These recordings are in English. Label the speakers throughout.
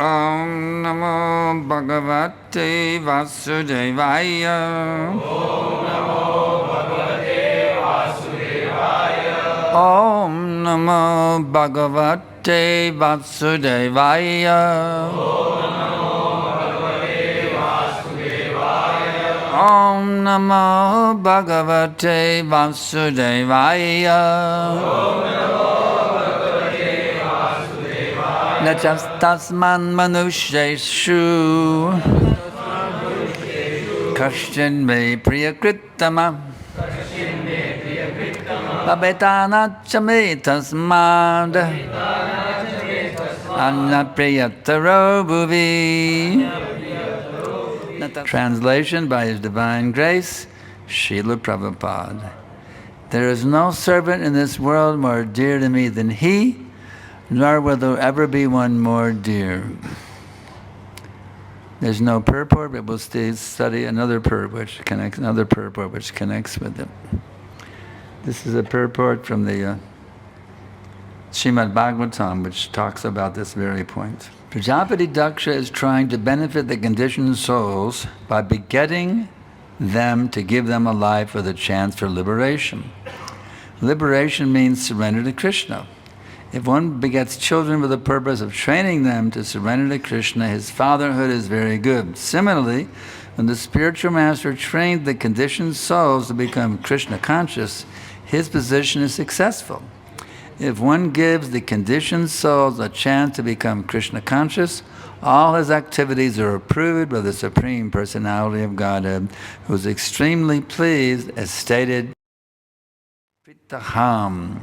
Speaker 1: Om Namo Bhagavate Vasudevaya.
Speaker 2: Om Namo Bhagavate Vasudevaya.
Speaker 1: Om Namo Bhagavate Vasudevaya. Om Namo Bhagavate Vasudevaya. Nachastasman manusheshu Kashchin me priyakritama Babetanacha tasmad Anna priyataro bhuvi. Translation by His Divine Grace, Srila Prabhupada. There is no servant in this world more dear to me than he, nor will there ever be one more dear. There's no purport, but we'll study another purport which connects with it. This is a purport from the Srimad Bhagavatam, which talks about this very point. Prajapati Daksha is trying to benefit the conditioned souls by begetting them to give them a life with a chance for liberation. Liberation means surrender to Krishna. If one begets children with the purpose of training them to surrender to Krishna, his fatherhood is very good. Similarly, when the spiritual master trained the conditioned souls to become Krishna conscious, his position is successful. If one gives the conditioned souls a chance to become Krishna conscious, all his activities are approved by the Supreme Personality of Godhead, who is extremely pleased, as stated, Pritaham.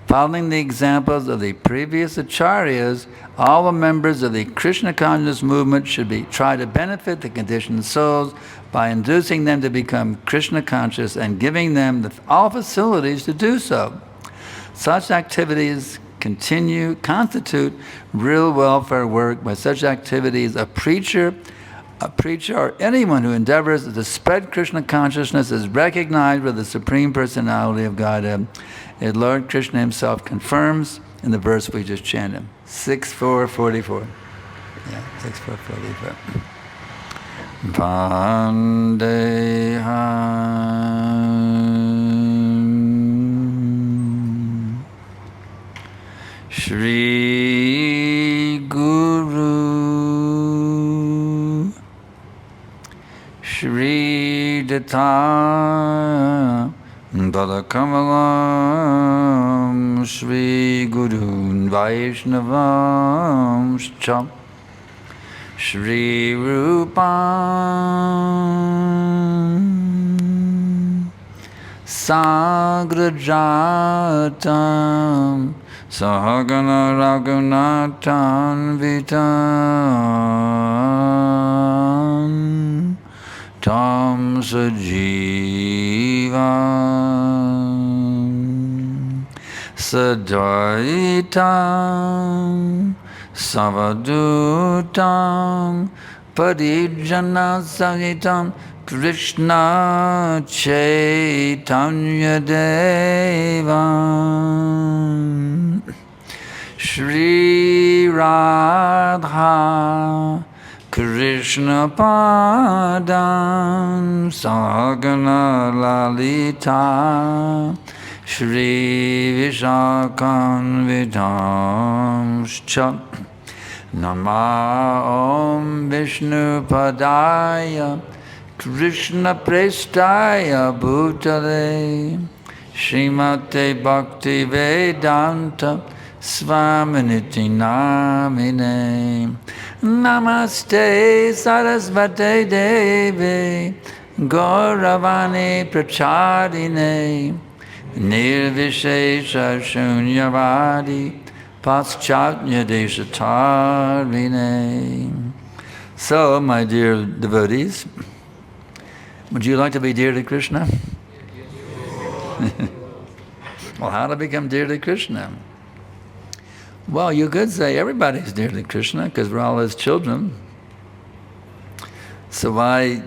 Speaker 1: Following the examples of the previous acharyas, all the members of the Krishna conscious movement should try to benefit the conditioned souls by inducing them to become Krishna conscious and giving them all facilities to do so. Such activities constitute real welfare work. By such activities, a preacher, or anyone who endeavors to spread Krishna consciousness is recognized by the Supreme Personality of Godhead. As Lord Krishna himself confirms in the verse we just chanted, 6.4.44. Yeah, 6.4.44. Vandeham Shri Guru Shri Data Dalakamalam Shri Guru Vaishnavam Shcha Shri Rupam Sagrajatam Sahagana Raghunathan Vitam Tam Sajivam Sadaitam Savadutam Parijana Sahitam Krishna Chaitanya Devam Shri Radha Krishna Padam Sagana Lalita Shri Vishakam Vidam Shcha Nama Om Vishnu Padaya Krishna Prestaya Bhutale Srimate Bhakti Vedanta Swaminiti Namine Namaste Sarasvate Devi Gauravani Prachadine Nirvishesha Shunyavadi Paschatya Deshatarine. So, my dear devotees, would you like to be dear to Krishna? Well, how to become dear to Krishna? Well, you could say everybody's dear to Krishna because we're all his children. So why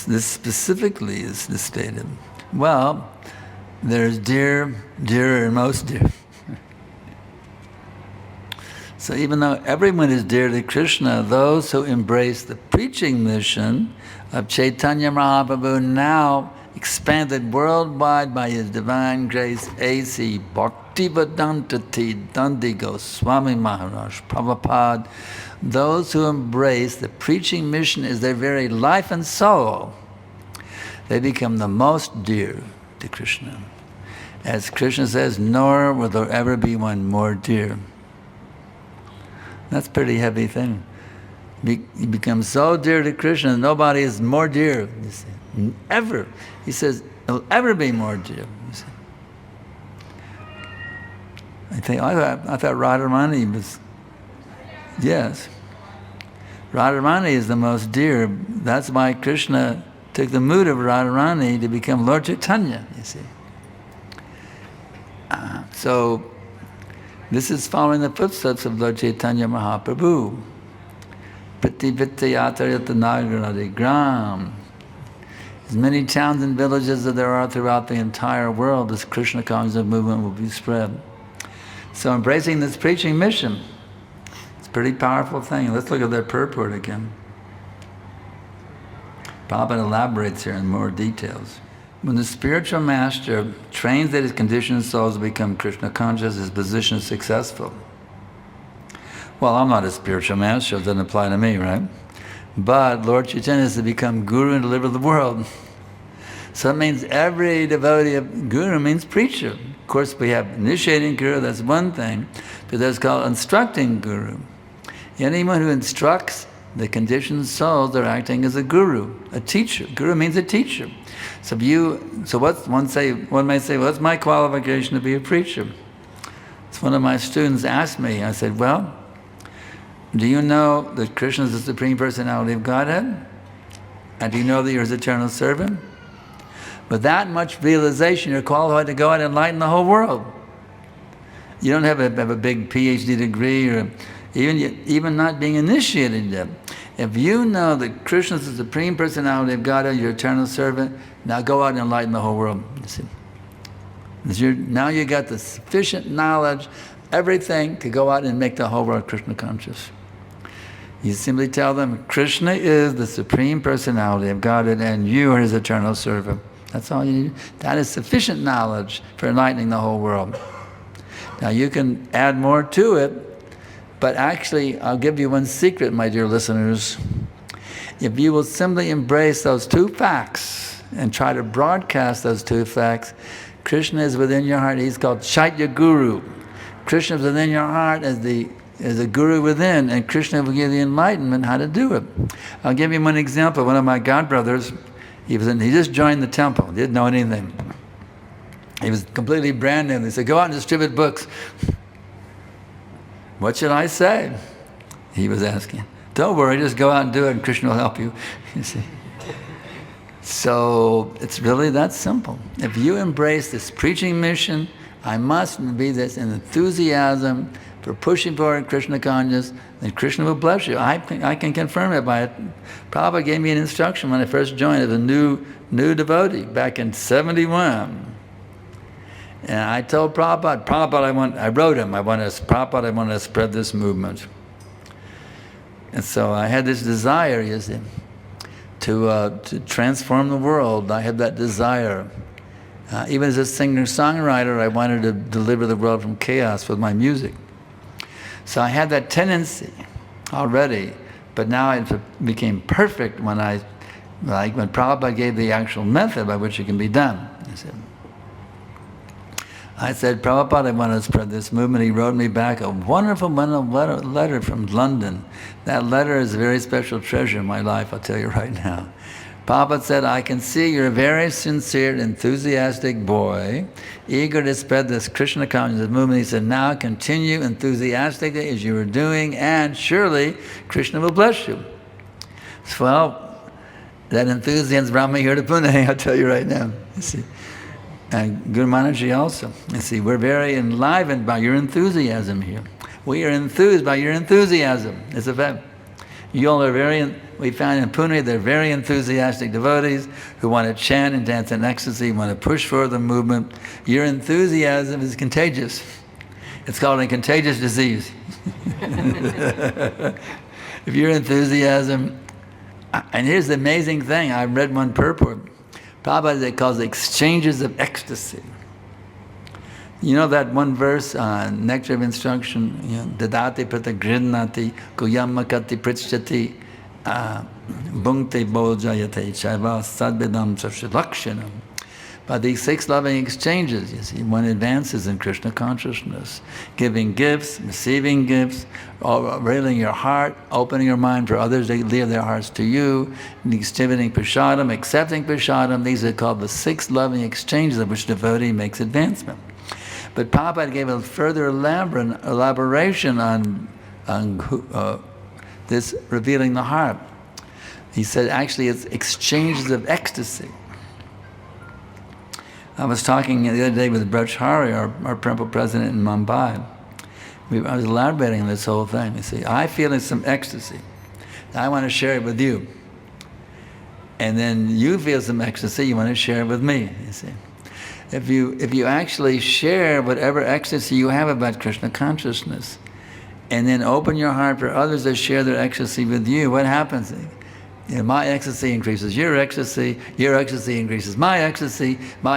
Speaker 1: this specifically is stated? Well, there's dear, dearer, and most dear. So even though everyone is dear to Krishna, those who embrace the preaching mission of Chaitanya Mahaprabhu, now expanded worldwide by his divine grace, A.C. Bhaktivedanta Dandi Goswami Maharaj Prabhupada, those who embrace the preaching mission as their very life and soul, they become the most dear to Krishna. As Krishna says, nor will there ever be one more dear. That's a pretty heavy thing. You become so dear to Krishna, nobody is more dear. You see. Ever. He says, it'll ever be more dear. You see. I thought Radharani was, yes. Radharani is the most dear. That's why Krishna took the mood of Radharani to become Lord Chaitanya, you see. So, this is following the footsteps of Lord Chaitanya Mahaprabhu. Priti Vittayatayata Nagaradi Gram. As many towns and villages as there are throughout the entire world, this Krishna consciousness movement will be spread. So embracing this preaching mission, it's a pretty powerful thing. Let's look at their purport again. Prabhupada elaborates here in more details. When the spiritual master trains that his conditioned souls to become Krishna conscious, his position is successful. Well, I'm not a spiritual master, so it doesn't apply to me, right? But Lord Chaitanya is to become guru and deliver the world. So it means every devotee of guru means preacher. Of course, we have initiating guru, that's one thing, but there's called instructing guru. Anyone who instructs the conditioned souls, they're acting as a guru, a teacher. Guru means a teacher. So one may say, what's my qualification to be a preacher? So one of my students asked me, I said, well, do you know that Krishna is the Supreme Personality of Godhead? And do you know that you're His eternal servant? With that much realization, you're qualified to go out and enlighten the whole world. You don't have a big PhD degree or even not being initiated yet. If you know that Krishna is the Supreme Personality of Godhead, your eternal servant, now go out and enlighten the whole world. You see? Now you got the sufficient knowledge, everything to go out and make the whole world Krishna conscious. You simply tell them, Krishna is the Supreme Personality of Godhead and you are His eternal servant. That's all you need. That is sufficient knowledge for enlightening the whole world. Now you can add more to it, but actually I'll give you one secret, my dear listeners. If you will simply embrace those two facts and try to broadcast those two facts, Krishna is within your heart. He's called Chaitya Guru. Krishna is within your heart as the guru within, and Krishna will give you enlightenment how to do it. I'll give you one example. One of my godbrothers, he just joined the temple, he didn't know anything. He was completely brand new. They said, go out and distribute books. What should I say? He was asking. Don't worry, just go out and do it and Krishna will help you. You see. So it's really that simple. If you embrace this preaching mission, I must be this enthusiasm for pushing forward Krishna consciousness, then Krishna will bless you. I can confirm it by it. Prabhupada gave me an instruction when I first joined as a new devotee back in 71. And I told Prabhupada, I wrote him, I want to spread this movement. And so I had this desire, you see, to transform the world. I had that desire. Even as a singer-songwriter, I wanted to deliver the world from chaos with my music. So I had that tendency already, but now it became perfect when Prabhupada gave the actual method by which it can be done. I said, Prabhupada, I want to spread this movement. He wrote me back a wonderful letter from London. That letter is a very special treasure in my life, I'll tell you right now. Prabhupada said, I can see you're a very sincere, enthusiastic boy, eager to spread this Krishna consciousness movement. He said, now continue enthusiastically as you were doing, and surely Krishna will bless you. Well, that enthusiasm brought me here to Pune, I'll tell you right now. You see. And Guru Maharaj also. You see, we're very enlivened by your enthusiasm here. We are enthused by your enthusiasm. It's a fact. You all are we found in Pune, they're very enthusiastic devotees who want to chant and dance in ecstasy, want to push forward the movement. Your enthusiasm is contagious. It's called a contagious disease. If your enthusiasm, and here's the amazing thing, I read one purport. Prabhupada calls it exchanges of ecstasy. You know that one verse, Nectar of Instruction, Dadati prata gridnati kuyamakati pritchati bhunkte bojayate chaiva sadvedam sashilakshanam. By these 6 loving exchanges, you see, one advances in Krishna consciousness, giving gifts, receiving gifts, railing your heart, opening your mind for others, they leave their hearts to you, distributing prasadam, accepting prasadam. These are called the 6 loving exchanges of which devotee makes advancement. But Prabhupada gave a further elaboration on this revealing the heart. He said actually it's exchanges of ecstasy. I was talking the other day with Braj Hari, our temple president in Mumbai. I was elaborating on this whole thing. You see, I feel some ecstasy. I want to share it with you. And then you feel some ecstasy, you want to share it with me, you see. If you actually share whatever ecstasy you have about Krishna consciousness, and then open your heart for others to share their ecstasy with you, what happens? My ecstasy increases your ecstasy increases my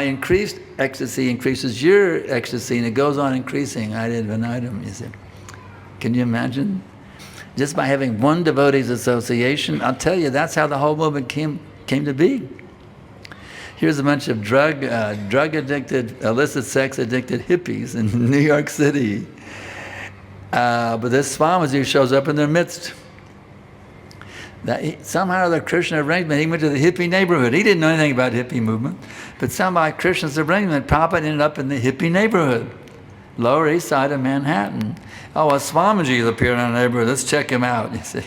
Speaker 1: increased ecstasy increases your ecstasy, and it goes on increasing ad infinitum, you see. Can you imagine? Just by having one devotees association, I'll tell you, that's how the whole movement came to be. Here's a bunch of drug-addicted, illicit sex-addicted hippies in New York City. But this Swamiji shows up in their midst. Somehow the Krishna arrangement, he went to the hippie neighborhood. He didn't know anything about hippie movement, but somehow Krishna's arrangement, Prabhupada ended up in the hippie neighborhood, Lower East Side of Manhattan. Oh, a Swamiji appeared in our neighborhood. Let's check him out. You see,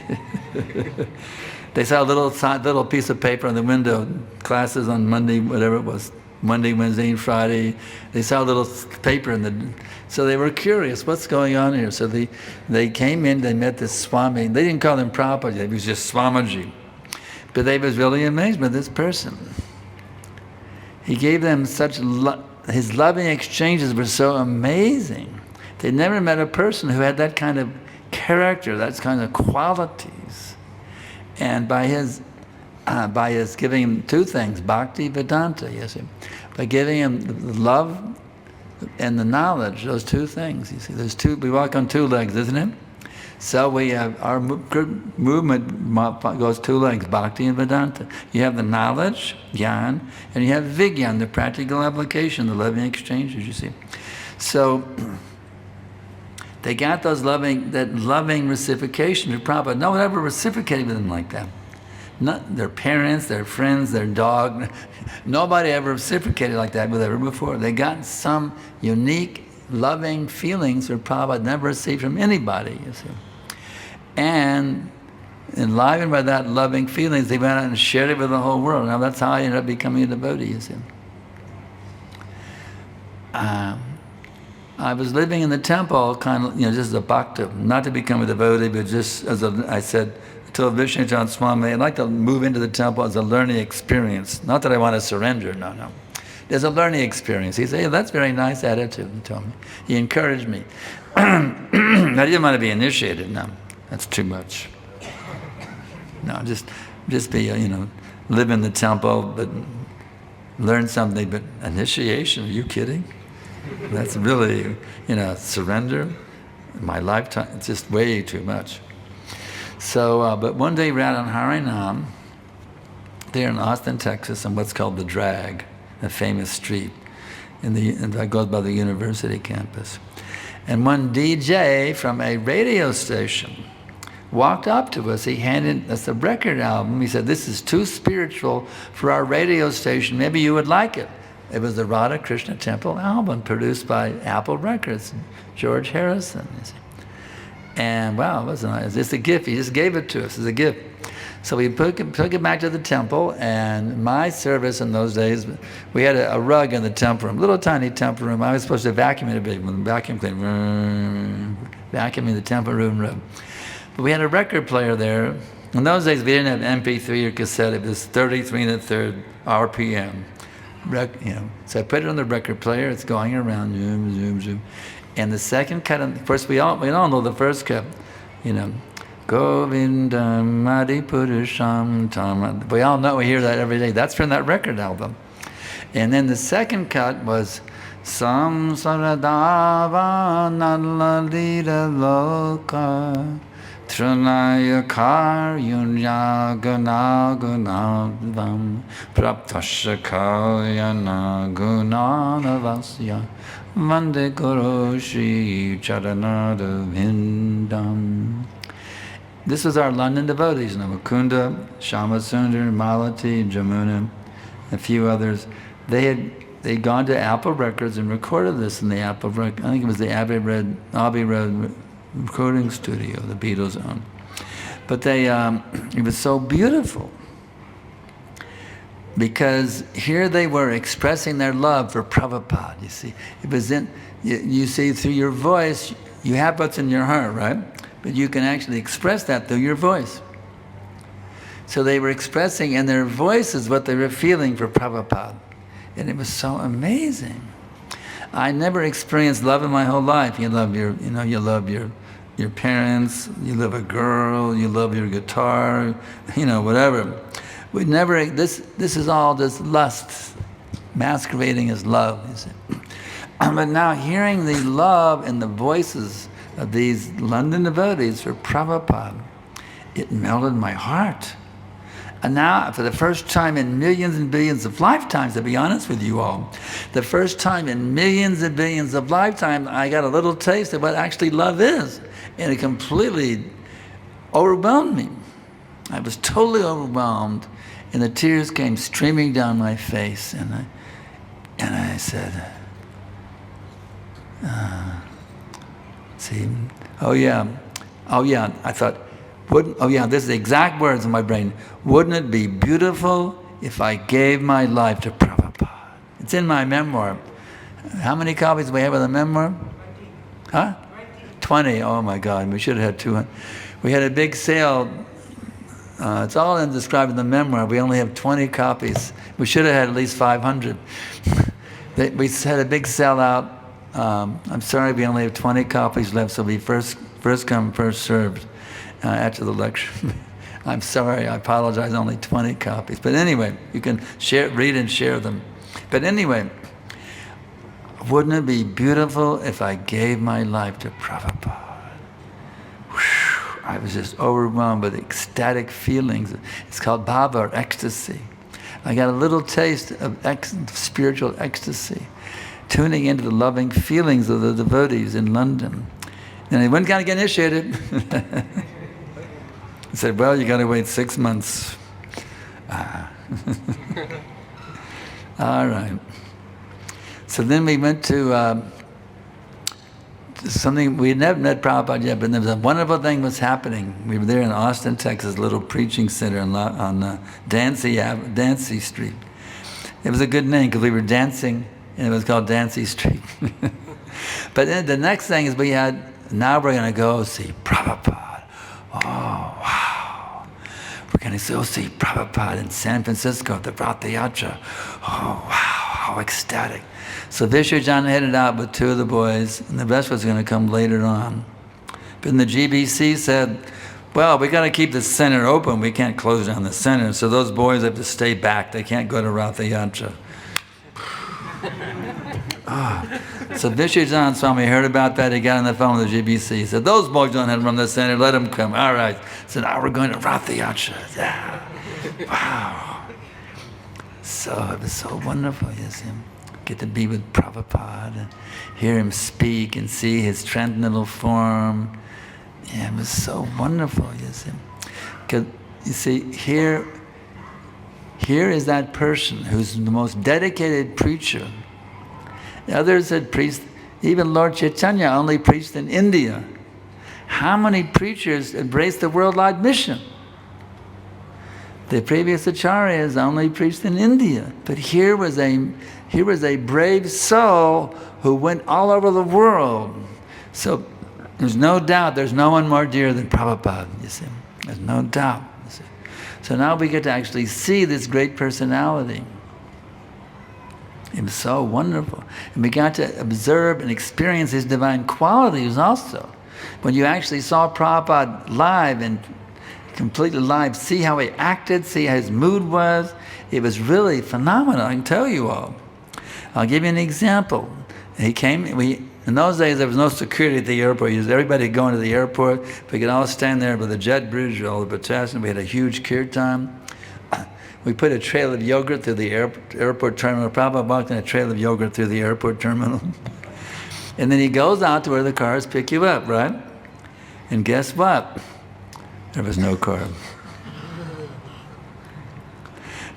Speaker 1: they saw a little piece of paper on the window. Classes on Monday, whatever it was, Monday, Wednesday, and Friday. They saw a little paper so they were curious, what's going on here? So they came in, they met this Swami. They didn't call him Prabhupada, he was just Swamiji. But they was really amazed by this person. He gave them such, his loving exchanges were so amazing. They never met a person who had that kind of character, that kind of qualities. And by his giving him 2 things, bhakti, vedanta, you see. By giving him the love and the knowledge, those 2 things, you see. We walk on 2 legs, isn't it? So we have, our movement goes 2 legs, bhakti and vedanta. You have the knowledge, jnana, and you have vigyan, the practical application, the loving exchanges, you see. So they got that loving reciprocation from Prabhupada. No one ever reciprocated with them like that. Not their parents, their friends, their dog. Nobody ever reciprocated like that with ever before. They got some unique, loving feelings that Prabhupada never received from anybody, you see. And enlivened by that loving feelings, they went out and shared it with the whole world. Now that's how I ended up becoming a devotee, you see. I was living in the temple, kind of, just as a bhakta, not to become a devotee, but just as I said, told Vishnu Chan Swami, I'd like to move into the temple as a learning experience. Not that I want to surrender, no. There's a learning experience. He said, yeah, that's a very nice attitude, he told me. He encouraged me. I didn't want to be initiated, no. That's too much. No, just be, live in the temple, but learn something, but initiation, are you kidding? That's really, surrender. My lifetime, it's just way too much. So, but one day we're out on Harinam, there in Austin, Texas, on what's called the Drag, a famous street that goes by the university campus. And one DJ from a radio station walked up to us. He handed us a record album. He said, "This is too spiritual for our radio station. Maybe you would like it." It was the Radha Krishna Temple album produced by Apple Records, George Harrison. You see. And wow, it was nice. It's a gift. He just gave it to us as a gift. So we took it back to the temple, and my service in those days, we had a rug in the temple room, little tiny temple room. I was supposed to vacuum it a bit with a vacuum cleaner, vacuuming the temple room rug. But we had a record player there. In those days, we didn't have MP3 or cassette. It was 33 1/3 RPM. So I put it on the record player. It's going around, zoom, zoom, zoom. And the second cut, of course, we all know the first cut, you know, Govindam Adipurusham Tam. We all know, we hear that every day. That's from that record album. And then the second cut was Samsaradava Nalalita Loka Trunaya Karyunya Gunagunadvam Praptashakayana Gunanavasya Vande Guru Shri Charanada Vindam. This was our London devotees, Namakunda, Shamasundar, Malati, Jamuna, a few others. They'd gone to Apple Records and recorded this in the Apple Records. I think it was the Abbey Road recording studio, the Beatles owned. But it was so beautiful because here they were expressing their love for Prabhupada. You see, it was you see through your voice, you have what's in your heart, right? But you can actually express that through your voice. So they were expressing in their voices what they were feeling for Prabhupada. And it was so amazing. I never experienced love in my whole life. You love your parents, you love a girl, you love your guitar, whatever. We never, this is all just lust, masquerading as love, you see. But now hearing the love in the voices of these London devotees for Prabhupada, it melted my heart. And now, for the first time in millions and billions of lifetimes, to be honest with you all, the first time in millions and billions of lifetimes, I got a little taste of what actually love is. And it completely overwhelmed me. I was totally overwhelmed, and the tears came streaming down my face. And I said, I thought, this is the exact words in my brain. Wouldn't it be beautiful if I gave my life to Prabhupada? It's in my memoir. How many copies do we have of the memoir? 20. Huh? 20. Oh my God, we should have had 200. We had a big sale. It's all described in the memoir. We only have 20 copies. We should have had at least 500. We had a big sellout. I'm sorry, we only have 20 copies left, so we first come, first served. After the lecture. I'm sorry, I apologize, only 20 copies. But anyway, you can read and share them. But anyway, wouldn't it be beautiful if I gave my life to Prabhupada? Whew, I was just overwhelmed with ecstatic feelings. It's called bhava, or ecstasy. I got a little taste of spiritual ecstasy, tuning into the loving feelings of the devotees in London. And they went to get initiated. I said, well, you got to wait 6 months. All right. So then we went to something, we had never met Prabhupada yet, but there was a wonderful thing was happening. We were there in Austin, Texas, a little preaching center on Dancy Street. It was a good name because we were dancing, and it was called Dancy Street. But then the next thing is now we're going to go see Prabhupada. Oh, wow. We're going to go see Prabhupada in San Francisco at the Ratha Yatra. Oh, wow, how ecstatic. So Vishwajan headed out with 2 of the boys, and the rest was going to come later on. But then the GBC said, well, we got to keep the center open. We can't close down the center. So those boys have to stay back. They can't go to Ratha Yatra. So Vishwajan Swami heard about that. He got on the phone with the GBC. He said, those boys don't have to run the center. Let them come. All right. So now we're going to Ratha Yatra. Yeah. Wow. So it was so wonderful, you see. Get to be with Prabhupada and hear him speak and see his transcendental form. Yeah, it was so wonderful, you see. Because, you see, here is that person who's the most dedicated preacher. The others had preached, even Lord Chaitanya only preached in India. How many preachers embraced the worldwide mission? The previous acharyas only preached in India. But here was a brave soul who went all over the world. So there's no doubt there's no one more dear than Prabhupada, you see. There's no doubt. You see. So now we get to actually see this great personality. It was so wonderful. And we got to observe and experience his divine qualities also. When you actually saw Prabhupada live and completely live, see how he acted, see how his mood was, it was really phenomenal, I can tell you all. I'll give you an example. He came, in those days there was no security at the airport. Everybody going to the airport, we could all stand there with the jet bridge, all the procession. We had a huge kirtan. We put a trail of yogurt through the airport terminal. Prabhupada walked in a trail of yogurt through the airport terminal. And then he goes out to where the cars pick you up, right? And guess what? There was no car.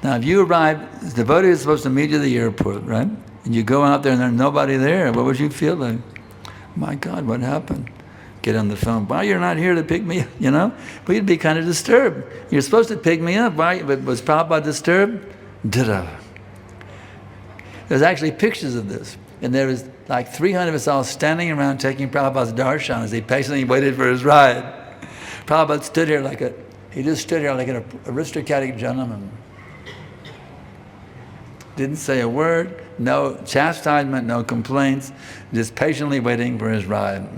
Speaker 1: Now, if you arrive, the devotee is supposed to meet you at the airport, right? And you go out there and there's nobody there, what would you feel like? My God, what happened? Get on the phone. Why you're not here to pick me up, you know? But you'd be kind of disturbed. You're supposed to pick me up. Why? But was Prabhupada disturbed? Da-da. There's actually pictures of this. And there was like 300 of us all standing around taking Prabhupada's darshan as he patiently waited for his ride. Prabhupada stood here he just stood here like an aristocratic gentleman. Didn't say a word, no chastisement, no complaints, just patiently waiting for his ride.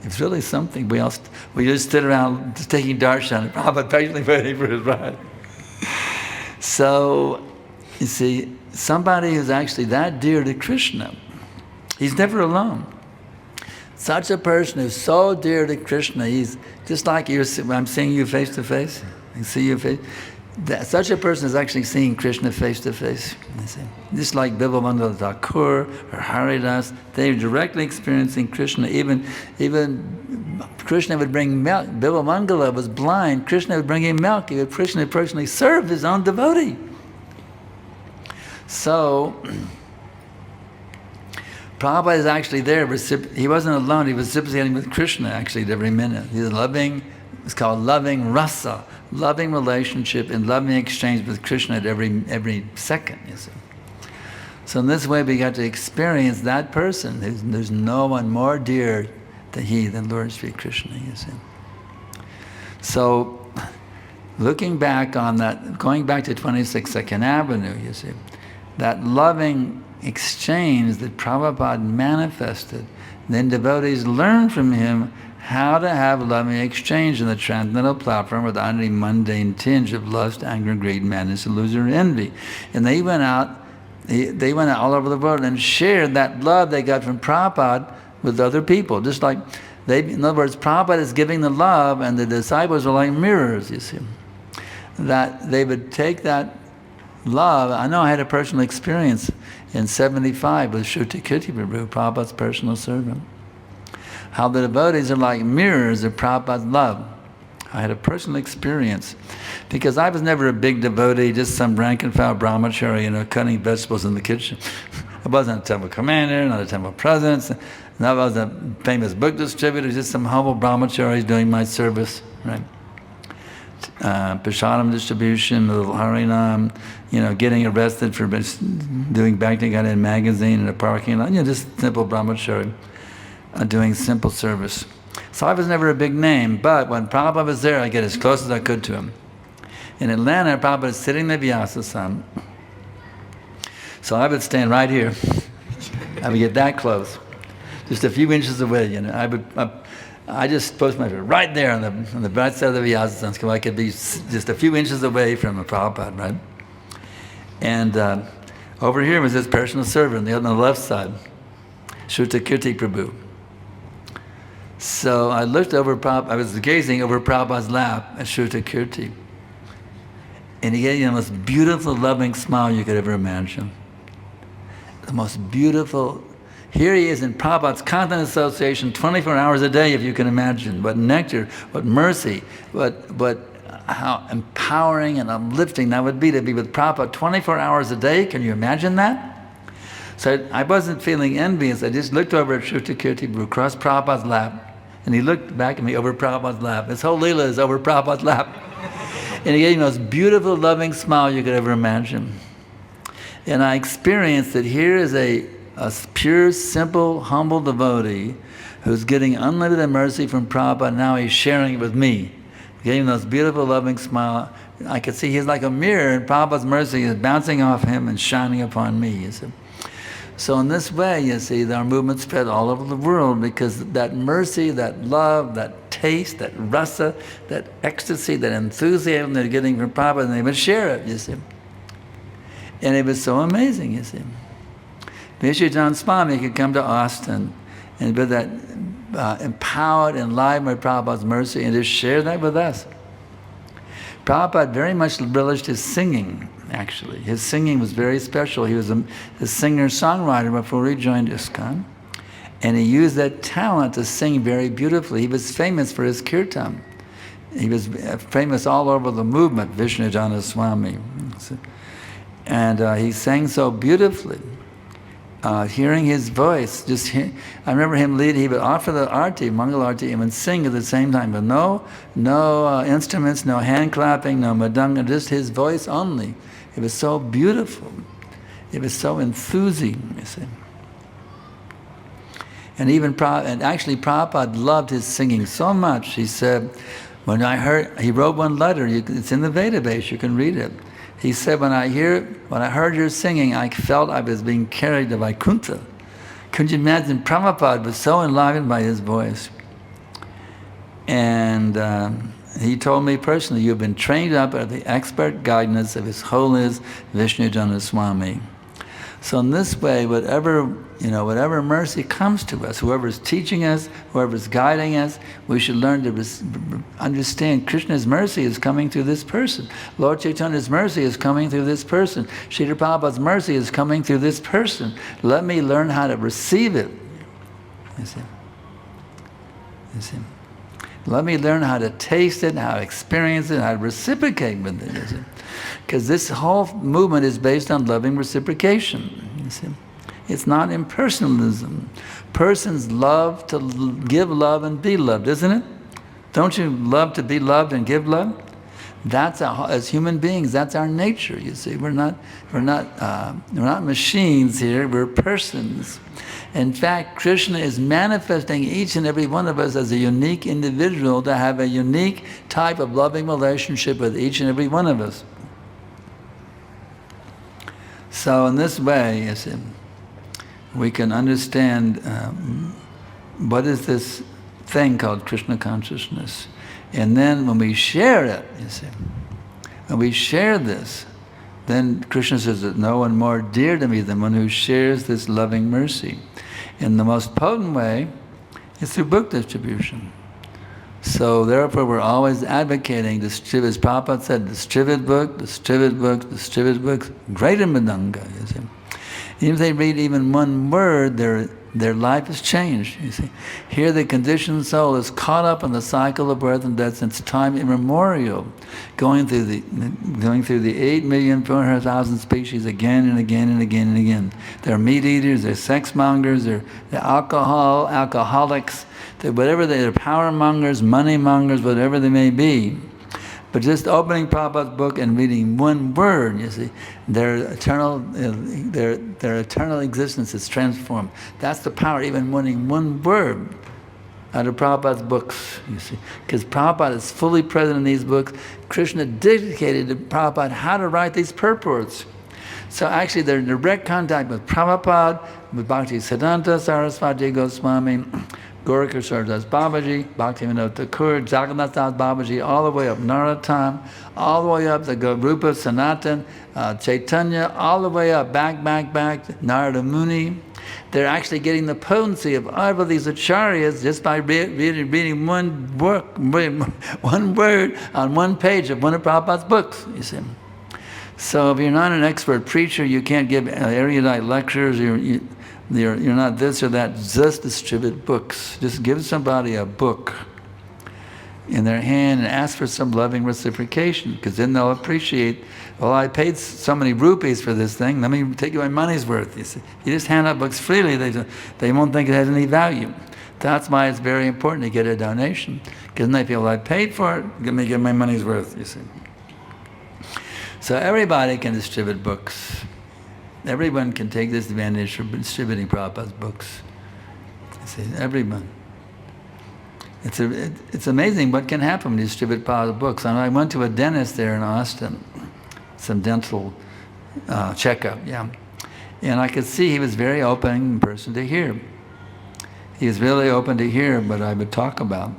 Speaker 1: It's really something. We just stood around just taking darshan, Prabhupada patiently waiting for his ride. So, you see, somebody who's actually that dear to Krishna, he's never alone. Such a person who's so dear to Krishna, he's just like I'm seeing you face to face. I see you face. Such a person is actually seeing Krishna face to face. Just like Bhagavad Thakur or Haridas, they're directly experiencing Krishna. Even Krishna would bring milk. Bhava was blind. Krishna would bring him milk. He would personally serve his own devotee. So, Prabhupada is actually there. He wasn't alone. He was reciprocating with Krishna actually at every minute. He's loving. It's called loving rasa, loving relationship and loving exchange with Krishna at every second, you see. So in this way we got to experience that person. There's no one more dear to he than Lord Sri Krishna, you see. So looking back on that, going back to 26 Second Avenue, you see, that loving exchange that Prabhupada manifested, then devotees learn from him how to have loving exchange in the transcendental platform without any mundane tinge of lust, anger, greed, madness, illusion, or envy. And they went out all over the world and shared that love they got from Prabhupada with other people. Just like, in other words, Prabhupada is giving the love and the disciples are like mirrors, you see. That they would take that love. I know I had a personal experience in 75 with Shruti Kirti Prabhu, Prabhupada's personal servant. How the devotees are like mirrors of Prabhupada's love. I had a personal experience because I was never a big devotee, just some rank and file brahmachari, cutting vegetables in the kitchen. I wasn't a temple commander, not a temple president, I was a famous book distributor, just some humble brahmacharis doing my service, right? Prasadam distribution, a little harinam, getting arrested for doing Bhakti-Gita in magazine in a parking lot, just simple brahmachari. Doing simple service. So I was never a big name, but when Prabhupada was there, I get as close as I could to him. In Atlanta, Prabhupada was sitting in the Vyasa-san. So I would stand right here. I would get that close, just a few inches away. I just posed my foot right there on the right side of the Vyasa-san, so I could be just a few inches away from a Prabhupada, right? And over here was his personal servant, on the left side, Shruti Kirti Prabhu. So I looked over I was gazing over Prabhupada's lap at Shruti Kirti. And he gave me the most beautiful, loving smile you could ever imagine. The most beautiful. Here he is in Prabhupada's Content Association 24 hours a day, if you can imagine. What nectar, what mercy, how empowering and uplifting that would be to be with Prabhupada 24 hours a day. Can you imagine that? So I wasn't feeling envious. I just looked over at Shruti Kirti Prabhu, across Prabhupada's lap, and he looked back at me over Prabhupada's lap. His whole Leela is over Prabhupada's lap. And he gave me the most beautiful, loving smile you could ever imagine. And I experienced that here is a pure, simple, humble devotee who's getting unlimited mercy from Prabhupada. Now he's sharing it with me. He gave me the most beautiful, loving smile. I could see he's like a mirror, and Prabhupada's mercy is bouncing off him and shining upon me, you see. So in this way, you see, our movement spread all over the world because that mercy, that love, that taste, that rasa, that ecstasy, that enthusiasm they're getting from Prabhupada, and they would share it, you see. And it was so amazing, you see. Vishwajan Swami could come to Austin and with that empowered, enlivened by Prabhupada's mercy and just share that with us. Prabhupada very much relished his singing, actually. His singing was very special. He was a singer-songwriter before he joined ISKCON. And he used that talent to sing very beautifully. He was famous for his kirtan. He was famous all over the movement, Vishnujana Swami. And he sang so beautifully. Hearing his voice, I remember him lead, he would offer the arti, Mangal arti, and would sing at the same time, but no instruments, no hand clapping, no madanga, just his voice only. It was so beautiful. It was so enthusing, you see. And actually Prabhupada loved his singing so much. He said, he wrote one letter, it's in the Veda base, you can read it. He said, when I heard your singing, I felt I was being carried to Vaikuntha. Could you imagine? Prabhupada was so enlivened by his voice. And he told me personally, you've been trained up under the expert guidance of His Holiness Vishnujana Swami. So in this way, whatever mercy comes to us, whoever's teaching us, whoever's guiding us, we should learn to understand Krishna's mercy is coming through this person. Lord Chaitanya's mercy is coming through this person. Srila Prabhupada's mercy is coming through this person. Let me learn how to receive it. You see? You see? Let me learn how to taste it, how to experience it, how to reciprocate with it. You see? Because this whole movement is based on loving reciprocation. You see? It's not impersonalism. Persons love to give love and be loved, isn't it? Don't you love to be loved and give love? That's as human beings, that's our nature, you see. We're not machines here, we're persons. In fact, Krishna is manifesting each and every one of us as a unique individual to have a unique type of loving relationship with each and every one of us. So in this way, you see, we can understand what is this thing called Krishna consciousness. And then when we share it, you see, when we share this, then Krishna says that no one more dear to me than one who shares this loving mercy. In the most potent way, it's through book distribution. So therefore we're always advocating, as Prabhupada said, distribute books, greater madanga, you see. Even if they read even one word, their life is changed, you see. Here the conditioned soul is caught up in the cycle of birth and death since time immemorial, going through the 8,400,000 species again and again and again and again. They're meat eaters, they're sex mongers, they're alcoholics, they're power mongers, money mongers, whatever they may be. But just opening Prabhupada's book and reading one word, you see, their eternal existence is transformed. That's the power, even reading one word out of Prabhupada's books, you see. Because Prabhupada is fully present in these books. Krishna dedicated to Prabhupada how to write these purports. So actually they're in direct contact with Prabhupada, with Bhakti Siddhanta Saraswati Goswami, Gaurkishore Das Babaji, Bhaktivinoda Thakur, Jagannath Das Babaji, all the way up Narottam, all the way up the Rupa Sanatan, Chaitanya, all the way up, back, Narada Muni. They're actually getting the potency of all of these acharyas just by reading one word on one page of one of Prabhupada's books, you see. So if you're not an expert preacher, you can't give erudite lectures, you're not this or that, just distribute books. Just give somebody a book in their hand and ask for some loving reciprocation, because then they'll appreciate, well, I paid so many rupees for this thing, let me take you my money's worth, you see. You just hand out books freely, they won't think it has any value. That's why it's very important to get a donation, because then they feel, I paid for it, let me get my money's worth, you see. So everybody can distribute books. Everyone can take this advantage of distributing Prabhupada's books. You see, everyone. It's amazing what can happen when you distribute positive books. I went to a dentist there in Austin, some dental checkup, yeah. And I could see he was very open person to hear. He was really open to hear what I would talk about.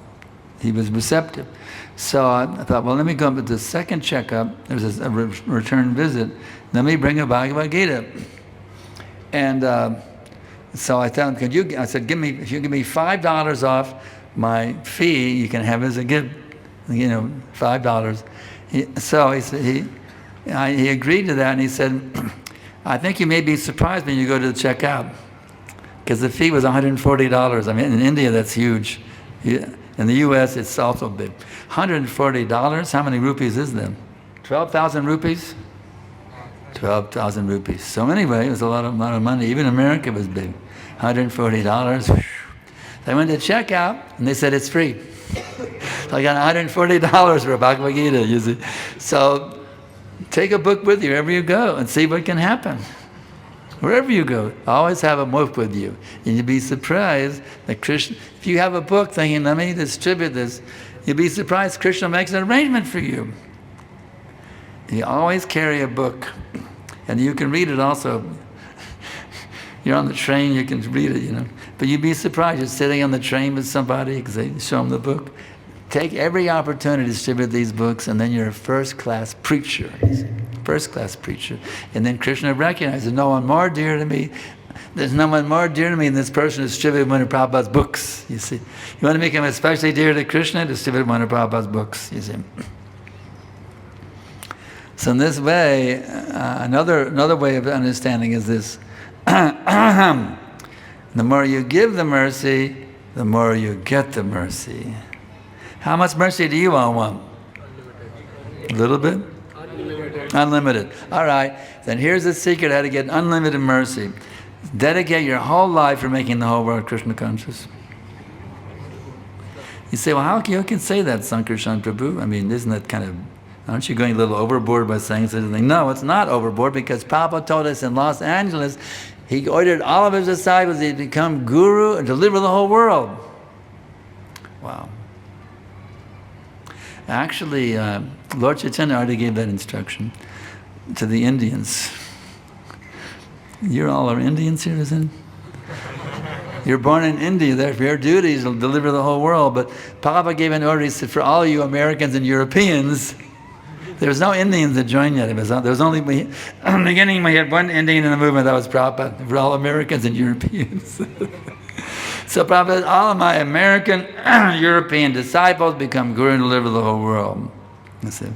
Speaker 1: He was receptive. So I thought, well, let me go up with the second checkup. There was a return visit. Let me bring a Bhagavad Gita. And so I thought, I said, if you give me $5 off my fee, you can have it as a gift, $5. So he agreed to that, and he said, I think you may be surprised when you go to check out, because the fee was $140. I mean, in India, that's huge. In the US, it's also big. $140, how many rupees is that? 12,000 rupees? 12,000 rupees. So anyway, it was a lot of money. Even America was big. $140. I went to check out, and they said it's free. So I got $140 for a Bhagavad Gita, you see. So take a book with you wherever you go and see what can happen. Wherever you go, always have a book with you. And you'll be surprised that Krishna, if you have a book thinking, let me distribute this, you'll be surprised Krishna makes an arrangement for you. You always carry a book. And you can read it also. You're on the train, you can read it, But you'd be surprised, you're sitting on the train with somebody because they show them the book. Take every opportunity to distribute these books, and then you're a first-class preacher. First-class preacher. And then Krishna recognizes, no one more dear to me. There's no one more dear to me than this person who distributed one of Prabhupada's books, you see. You want to make him especially dear to Krishna? Distribute one of Prabhupada's books, you see. So in this way, another way of understanding is this. The more you give the mercy, the more you get the mercy. How much mercy do you all want? A little bit? Unlimited. All right. Then here's the secret how to get unlimited mercy. Dedicate your whole life for making the whole world Krishna conscious. You say, well, how can you say that, Sankarshan Prabhu? I mean, isn't that kind of, aren't you going a little overboard by saying something? No, it's not overboard, because Prabhupada told us in Los Angeles, he ordered all of his disciples to become guru and deliver the whole world. Wow. Actually, Lord Chaitanya already gave that instruction to the Indians. You all are Indians here, isn't it? You're born in India, therefore your duty is to deliver the whole world. But Prabhupada gave an order, he said, for all you Americans and Europeans, there was no Indians that joined yet. There was only, in the beginning we had one Indian in the movement, that was Prabhupada, for all Americans and Europeans. So Prabhupada said, all of my American, European disciples become guru and deliver the whole world. That's it.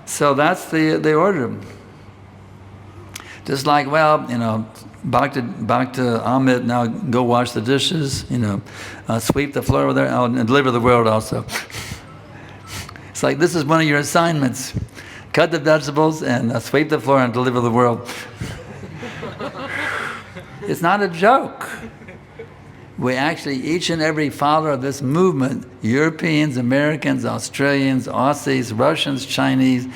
Speaker 1: So that's the order. Just like, well, back to Amit, now go wash the dishes, sweep the floor with her, and deliver the world also. It's like, this is one of your assignments. Cut the vegetables and sweep the floor and deliver the world. It's not a joke. We actually, each and every follower of this movement, Europeans, Americans, Australians, Aussies, Russians, Chinese,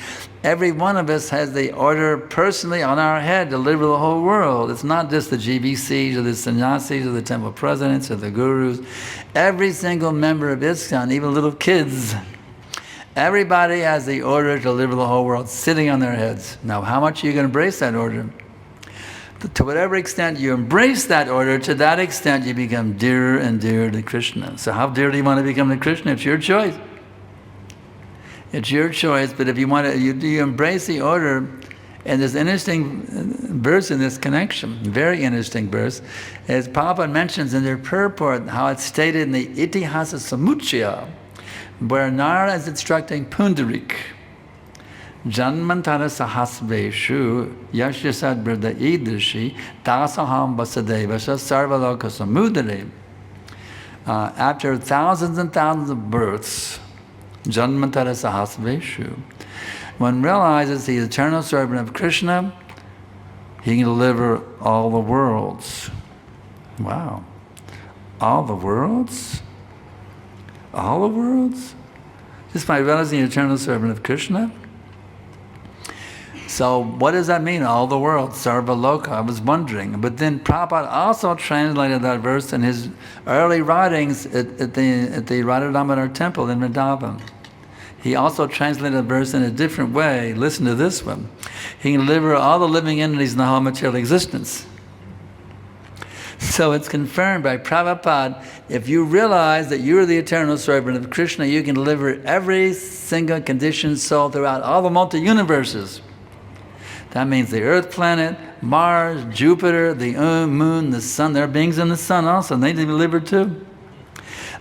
Speaker 1: every one of us has the order personally on our head to deliver the whole world. It's not just the GBCs or the sannyasis or the temple presidents or the gurus. Every single member of ISKCON, even little kids, everybody has the order to deliver the whole world sitting on their heads. Now, how much are you going to embrace that order? To whatever extent you embrace that order, to that extent you become dearer and dearer to Krishna. So how dear do you want to become to Krishna? It's your choice. It's your choice, but if you want to, you embrace the order. And there's an interesting verse in this connection, very interesting verse, as Prabhupada mentions in their purport, how it's stated in the Itihasa Samuchaya, where Narada is instructing Pundarik, Janmantara sahasveshu yashyasad brida idrashi dasaham vasadevasha sarvaloka samudare. After thousands and thousands of births, Janmantara sahasveshu, one realizes the eternal servant of Krishna, he can deliver all the worlds. Wow. All the worlds? All the worlds? Just by realizing the eternal servant of Krishna? So what does that mean, all the world, sarva loka? I was wondering. But then Prabhupada also translated that verse in his early writings at the Radha Damodar temple in Vrindavan. He also translated the verse in a different way. Listen to this one. He can deliver all the living entities in the whole material existence. So it's confirmed by Prabhupada, if you realize that you are the eternal servant of Krishna, you can deliver every single conditioned soul throughout all the multi-universes. That means the earth planet, Mars, Jupiter, the moon, the sun. There are beings in the sun also, and they deliver too.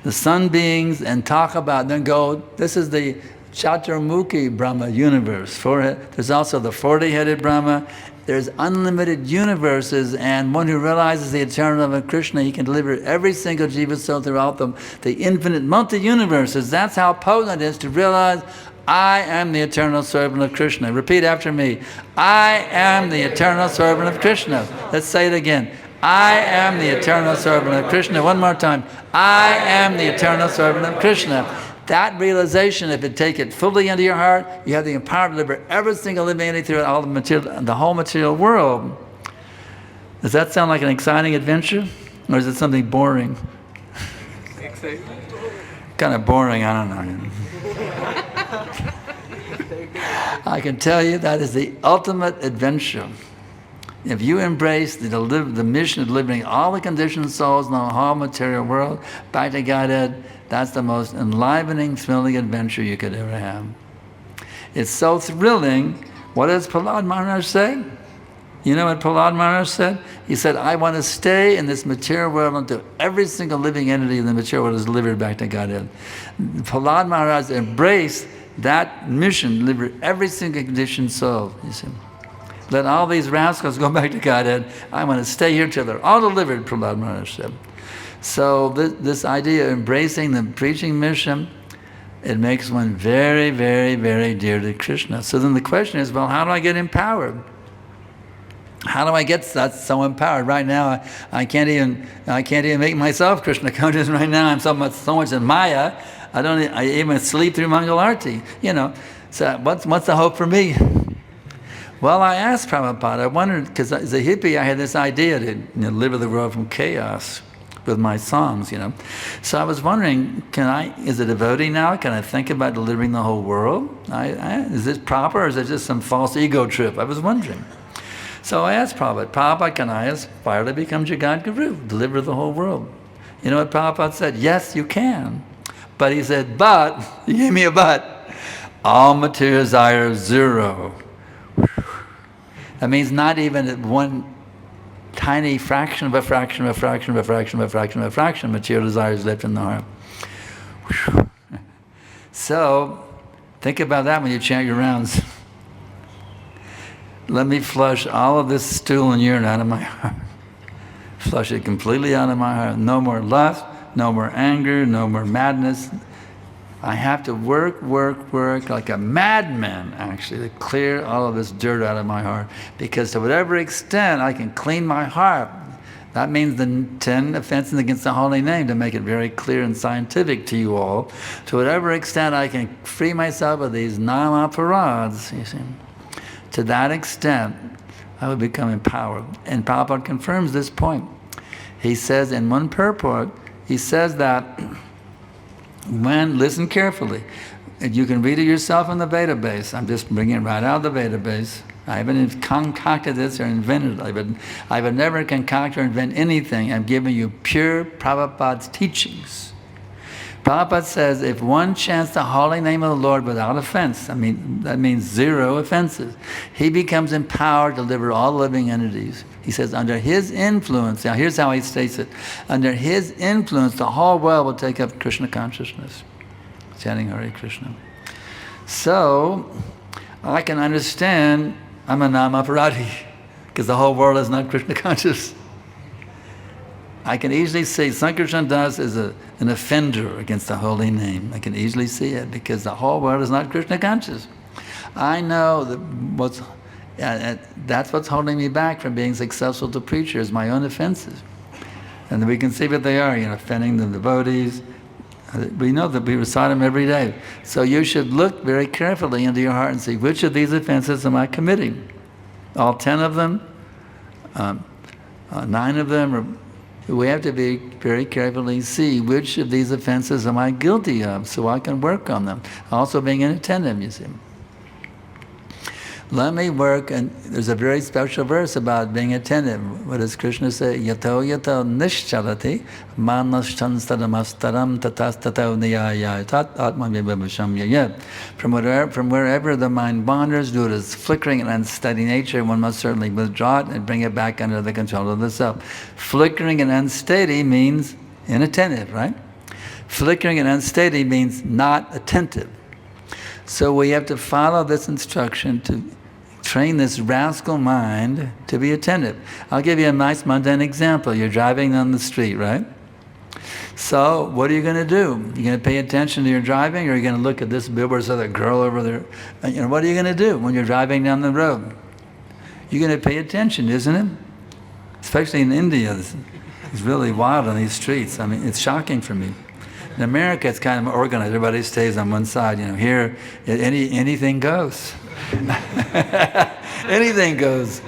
Speaker 1: The sun beings, and talk about, then go, this is the Chaturmukhi Brahma universe. There's also the 40-headed Brahma. There's unlimited universes, and one who realizes the eternal of Krishna, he can deliver every single jiva soul throughout the infinite multi-universes. That's how potent it is to realize, I am the eternal servant of Krishna. Repeat after me. I am the eternal servant of Krishna. Let's say it again. I am the eternal servant of Krishna. One more time. I am the eternal servant of Krishna. That realization, if you take it fully into your heart, you have the power to deliver every single living entity through all the whole material world. Does that sound like an exciting adventure? Or is it something boring?
Speaker 2: Exciting.
Speaker 1: Kind of boring, I don't know. I can tell you that is the ultimate adventure. If you embrace the mission of delivering all the conditioned souls in the whole material world back to Godhead, that's the most enlivening, thrilling adventure you could ever have. It's so thrilling. What does Prahlad Maharaj say? You know what Prahlad Maharaj said? He said, I want to stay in this material world until every single living entity in the material world is delivered back to Godhead. Prahlad Maharaj embraced that mission, deliver every single conditioned soul, you see. Let all these rascals go back to Godhead. I want to stay here till they're all delivered, Prahlad Maharaj said. So this idea of embracing the preaching mission, it makes one very, very, very dear to Krishna. So then the question is, well, how do I get empowered? How do I get so empowered? Right now, I can't even make myself Krishna conscious. Right now, I'm so much in Maya. I even sleep through Mangal Arati. You know, so what's the hope for me? Well, I asked Prabhupada. I wondered, because as a hippie, I had this idea to deliver the world from chaos with my songs, you know. So I was wondering, as a devotee now, can I think about delivering the whole world? Is this proper, or is it just some false ego trip? I was wondering. So I asked Prabhupada, can I aspire to become Jagat Guru, deliver the whole world? You know what Prabhupada said? Yes, you can. But he said, he gave me a but. All material desire is zero. That means not even one tiny fraction of a fraction of a fraction of a fraction of a fraction of a fraction material desire is left in the heart. So, think about that when you chant your rounds. Let me flush all of this stool and urine out of my heart. Flush it completely out of my heart. No more lust, no more anger, no more madness. I have to work like a madman, actually, to clear all of this dirt out of my heart. Because to whatever extent I can clean my heart, that means the 10 offenses against the holy name, to make it very clear and scientific to you all. To whatever extent I can free myself of these nama-parads, you see. To that extent, I will become empowered. And Prabhupada confirms this point. He says in one purport, he says that listen carefully, you can read it yourself in the database. I'm just bringing it right out of the database. I haven't concocted this or invented it. I would never concoct or invent anything. I'm giving you pure Prabhupada's teachings. Prabhupada says, if one chants the holy name of the Lord without offense, that means zero offenses, he becomes empowered to deliver all living entities. He says, under his influence, now here's how he states it, under his influence, the whole world will take up Krishna consciousness, chanting Hare Krishna. So, I can understand I'm a nama-aparadi, because the whole world is not Krishna conscious. I can easily see Sankarshan Das is an offender against the holy name. I can easily see it, because the whole world is not Krishna conscious. I know that that's what's holding me back from being successful to preachers, my own offenses. And we can see what they are, offending the devotees, We know that we recite them every day. So you should look very carefully into your heart and see, which of these offenses am I committing? All 10 of them? 9 of them? Or we have to be very carefully see which of these offenses am I guilty of, so I can work on them. Also being inattentive, you see. Let me work, and there's a very special verse about being attentive. What does Krishna say? Yato yato nishchalati manashtanstadamastaram tatastato niyaya tat atmavibhavasham yayat. From wherever the mind wanders, due to its flickering and unsteady nature, one must certainly withdraw it and bring it back under the control of the self. Flickering and unsteady means inattentive, right? Flickering and unsteady means not attentive. So we have to follow this instruction to train this rascal mind to be attentive. I'll give you a nice mundane example. You're driving down the street, right? So what are you going to do? You're going to pay attention to your driving, or are you going to look at this billboard, so that girl over there? What are you going to do when you're driving down the road? You're going to pay attention, isn't it? Especially in India. It's really wild on these streets. I mean, it's shocking for me. In America, it's kind of organized. Everybody stays on one side. Here, anything goes. Anything goes.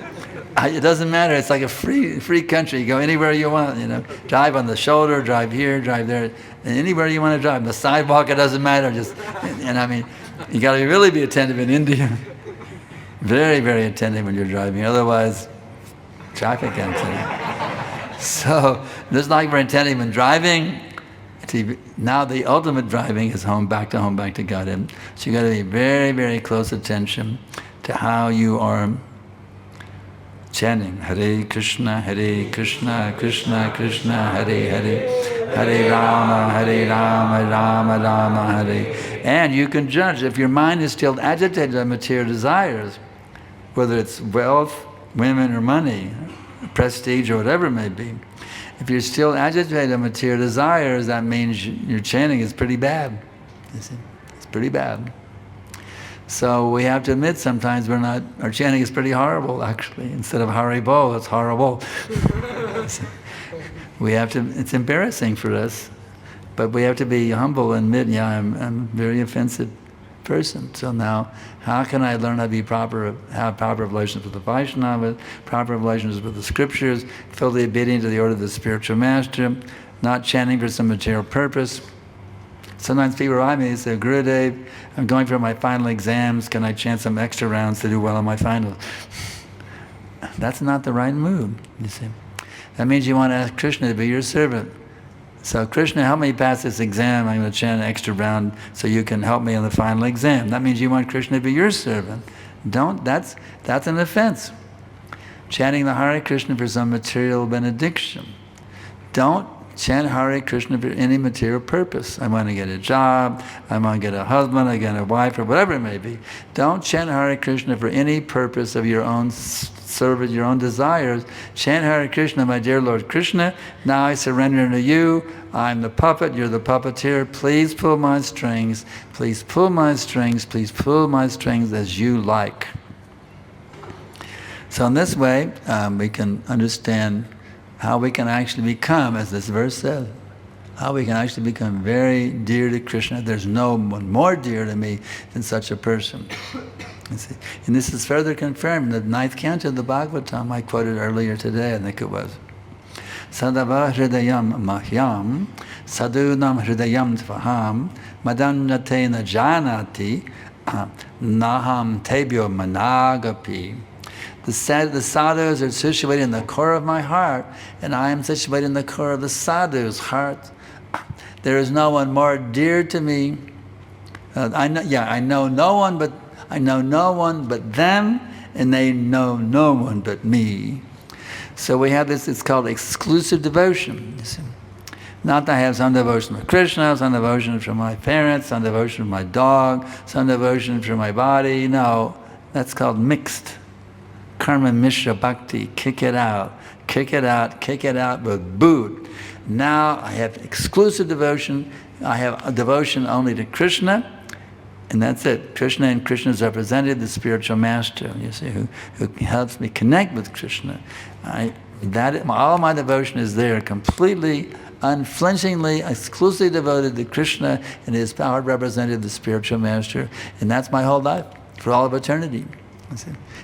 Speaker 1: It doesn't matter. It's like a free country. You go anywhere you want. Drive on the shoulder, drive here, drive there, and anywhere you want to drive. The sidewalk, it doesn't matter. You got to really be attentive in India. Very, very attentive when you're driving. Otherwise, traffic accident. So, just like we're attentive when driving. Now the ultimate driving is back to God. So you got to be very, very close attention to how you are chanting Hare Krishna, Krishna Krishna, Hare Hare, Hare Rama, Rama Rama, Hare. And you can judge if your mind is still agitated by material desires, whether it's wealth, women, or money, prestige, or whatever it may be. If you're still agitated by material desires, that means your chanting is pretty bad. You see? It's pretty bad. So we have to admit sometimes our chanting is pretty horrible, actually. Instead of Haribo, it's horrible. It's embarrassing for us, but we have to be humble and admit, I'm a very offensive person. So now, how can I learn how to have proper relations with the Vaishnavas, proper relations with the scriptures, fully obedient to the order of the spiritual master, not chanting for some material purpose? Sometimes people arrive me and say, Gurudev, I'm going for my final exams, can I chant some extra rounds to do well on my finals? That's not the right mood, you see. That means you want to ask Krishna to be your servant. So Krishna, help me pass this exam. I'm going to chant an extra round so you can help me on the final exam. That means you want Krishna to be your servant. That's an offense. Chanting the Hare Krishna for some material benediction. Don't chant Hare Krishna for any material purpose. I want to get a job, I want to get a husband, I get a wife, or whatever it may be. Don't chant Hare Krishna for any purpose of your own service, your own desires. Chant Hare Krishna, my dear Lord Krishna, now I surrender to you. I'm the puppet, you're the puppeteer. Please pull my strings. Please pull my strings. Please pull my strings as you like. So in this way, we can understand how we can actually become, as this verse says, how we can actually become very dear to Krishna. There's no one more dear to me than such a person. You see? And this is further confirmed in the 9th canto of the Bhagavatam I quoted earlier today, I think it was. Sadava hridayam mahyam, sadunam hridayam tvaham, madanyatena janati, naham tebyo managapi. The sadhus are situated in the core of my heart, and I am situated in the core of the sadhu's heart. There is no one more dear to me. I know no one but them, and they know no one but me. So we have this, it's called exclusive devotion. You see. Not that I have some devotion for Krishna, some devotion for my parents, some devotion for my dog, some devotion for my body. No, that's called mixed. Karma Mishra Bhakti, kick it out with boot. Now I have exclusive devotion. I have a devotion only to Krishna, and that's it. Krishna and Krishna's represented, the spiritual master, you see, who helps me connect with Krishna. All my devotion is there, completely, unflinchingly, exclusively devoted to Krishna and his power represented, the spiritual master. And that's my whole life, for all of eternity.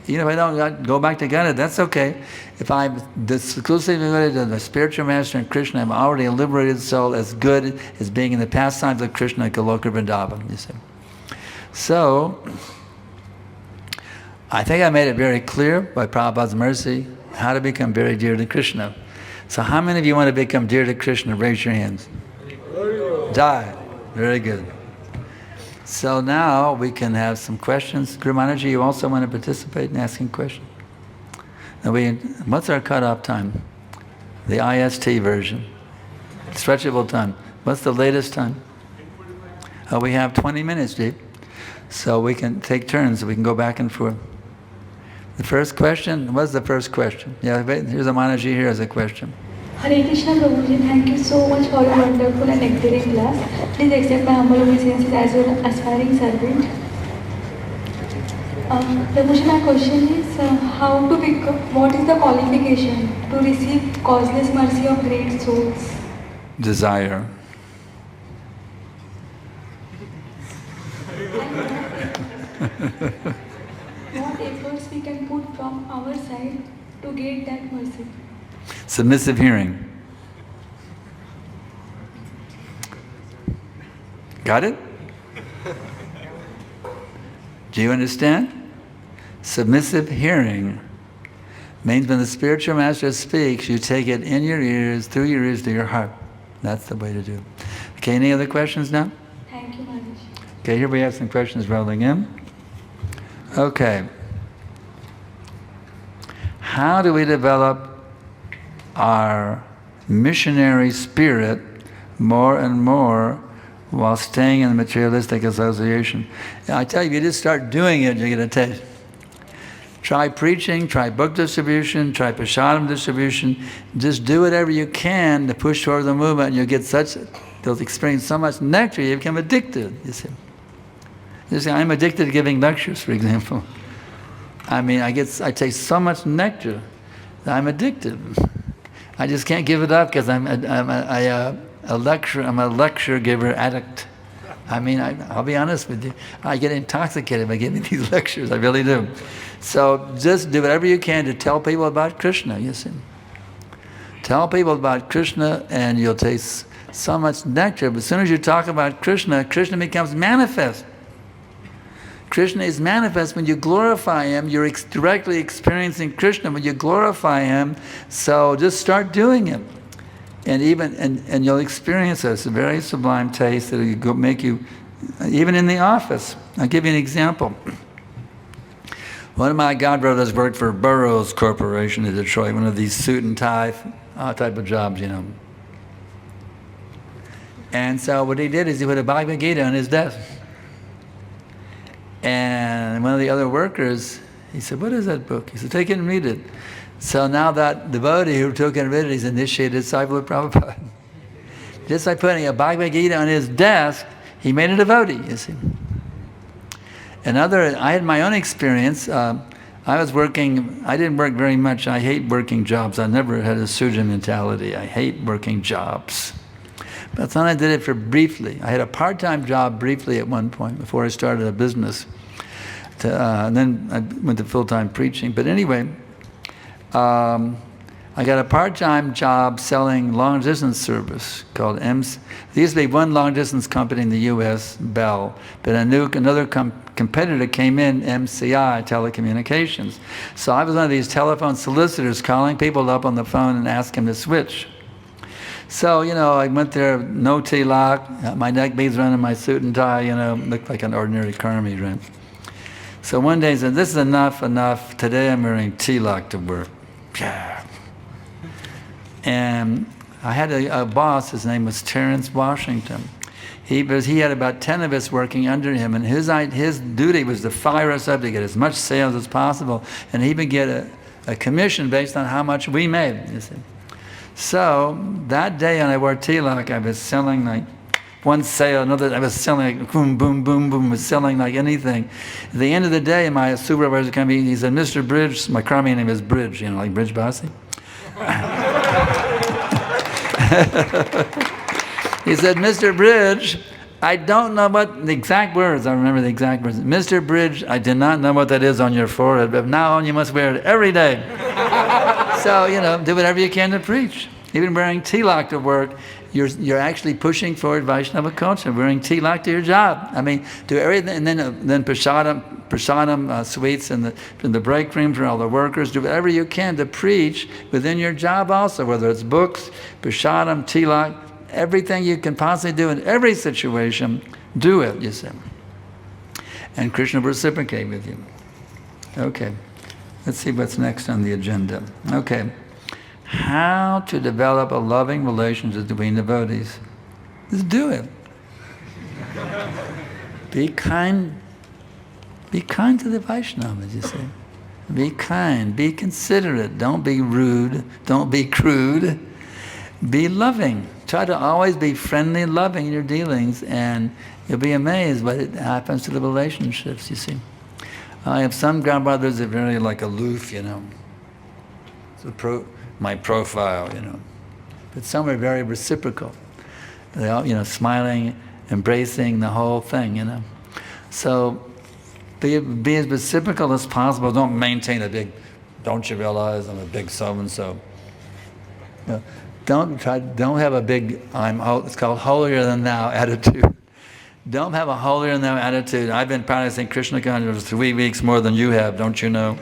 Speaker 1: Even if I don't go back to God, that's okay. If I'm exclusively devoted to the spiritual master and Krishna, I'm already a liberated soul, as good as being in the pastimes of Krishna, Goloka Vrindavan, you see. So, I think I made it very clear, by Prabhupada's mercy, how to become very dear to Krishna. So how many of you want to become dear to Krishna? Raise your hands. Die. Very good. So now we can have some questions. Guru Maharaj, you also want to participate in asking questions? Now what's our cutoff time? The IST version. Stretchable time. What's the latest time? Oh, we have 20 minutes, Deep. So we can take turns. We can go back and forth. The first question, what's the first question? Yeah, here's a Manaji, here is a question.
Speaker 3: Hare Krishna Prabhuji, thank you so much for your wonderful and nectarine class. Please accept my humble obeisances as your aspiring servant. Prabhuji, my question is, how to become, what is the qualification to receive causeless mercy of great souls?
Speaker 1: Desire.
Speaker 3: What efforts we can put from our side to get that mercy?
Speaker 1: Submissive hearing. Got it? Do you understand? Submissive hearing means when the spiritual master speaks, you take it in your ears, through your ears to your heart. That's the way to do it. Okay, any other questions now?
Speaker 3: Thank you, Maharaj.
Speaker 1: Okay, here we have some questions rolling in. Okay. How do we develop our missionary spirit more and more while staying in the materialistic association? And I tell you, if you just start doing it, you get a taste. Try preaching, try book distribution, try prasadam distribution. Just do whatever you can to push toward the movement, and you'll get you'll experience so much nectar, you become addicted, you see. You see, I'm addicted to giving lectures, for example. I mean, I taste so much nectar that I'm addicted. I just can't give it up because I'm a lecture giver addict. I mean, I'll be honest with you. I get intoxicated by giving these lectures. I really do. So just do whatever you can to tell people about Krishna, you see. Tell people about Krishna and you'll taste so much nectar. But as soon as you talk about Krishna, Krishna becomes manifest. Krishna is manifest when you glorify Him. You're directly experiencing Krishna when you glorify Him. So just start doing it. And you'll experience this, a very sublime taste that will make you, even in the office. I'll give you an example. One of my godbrothers worked for Burroughs Corporation in Detroit, one of these suit and tie type of jobs, you know. And so what he did is he put a Bhagavad Gita on his desk. And one of the other workers, he said, "What is that book?" He said, "Take it and read it." So now that devotee who took it and read it, he's initiated disciple of Prabhupada. Just by putting a Bhagavad Gita on his desk, he made a devotee, you see. I had my own experience. I didn't work very much. I hate working jobs. I never had a Suja mentality. I hate working jobs. But then I did it for briefly. I had a part-time job briefly at one point before I started a business. And then I went to full-time preaching. But anyway, I got a part-time job selling long-distance service called MC. There used to be one long-distance company in the U.S., Bell, but another competitor came in, MCI, Telecommunications. So I was one of these telephone solicitors calling people up on the phone and asking them to switch. So, you know, I went there, no tilak, my neck beads around in my suit and tie, you know, looked like an ordinary karmi, right? So one day he said, "This is enough. Today I'm wearing tilak to work." And I had a boss, his name was Terrence Washington. He had about 10 of us working under him, and his duty was to fire us up to get as much sales as possible, and he would get a commission based on how much we made, you see. So that day when I wore tilak, I was selling like one sale, another, I was selling like boom, boom, boom, boom, was selling like anything. At the end of the day, my supervisor came in, he said, "Mr. Bridge," my karmi name is Bridge, you know, like Bridge Basi. He said, Mr. Bridge, I don't know what the exact words, I remember the exact words. Mr. Bridge, I do not know what that is on your forehead, but now on you must wear it every day. So, do whatever you can to preach. Even wearing tilak to work, you're actually pushing forward Vaishnava culture, wearing tilak to your job. I mean, do everything, and then prasadam sweets in the break room for all the workers. Do whatever you can to preach within your job also, whether it's books, prasadam, tilak, everything you can possibly do in every situation, do it, you see. And Krishna will reciprocate with you. Okay, let's see what's next on the agenda. Okay, how to develop a loving relationship between devotees. Just do it. Be kind to the Vaishnavas, you see. Be kind, be considerate, don't be rude, don't be crude. Be loving. Try to always be friendly and loving in your dealings, and you'll be amazed what it happens to the relationships, you see. I have some grandmothers that are very aloof, So my profile, But some are very reciprocal. They all, smiling, embracing the whole thing, So be as reciprocal as possible. Don't maintain don't you realize I'm a big so-and-so. Don't have a big, it's called holier than thou attitude. Don't have a holier than thou attitude. I've been practicing Krishna consciousness for 3 weeks more than you have, don't you know?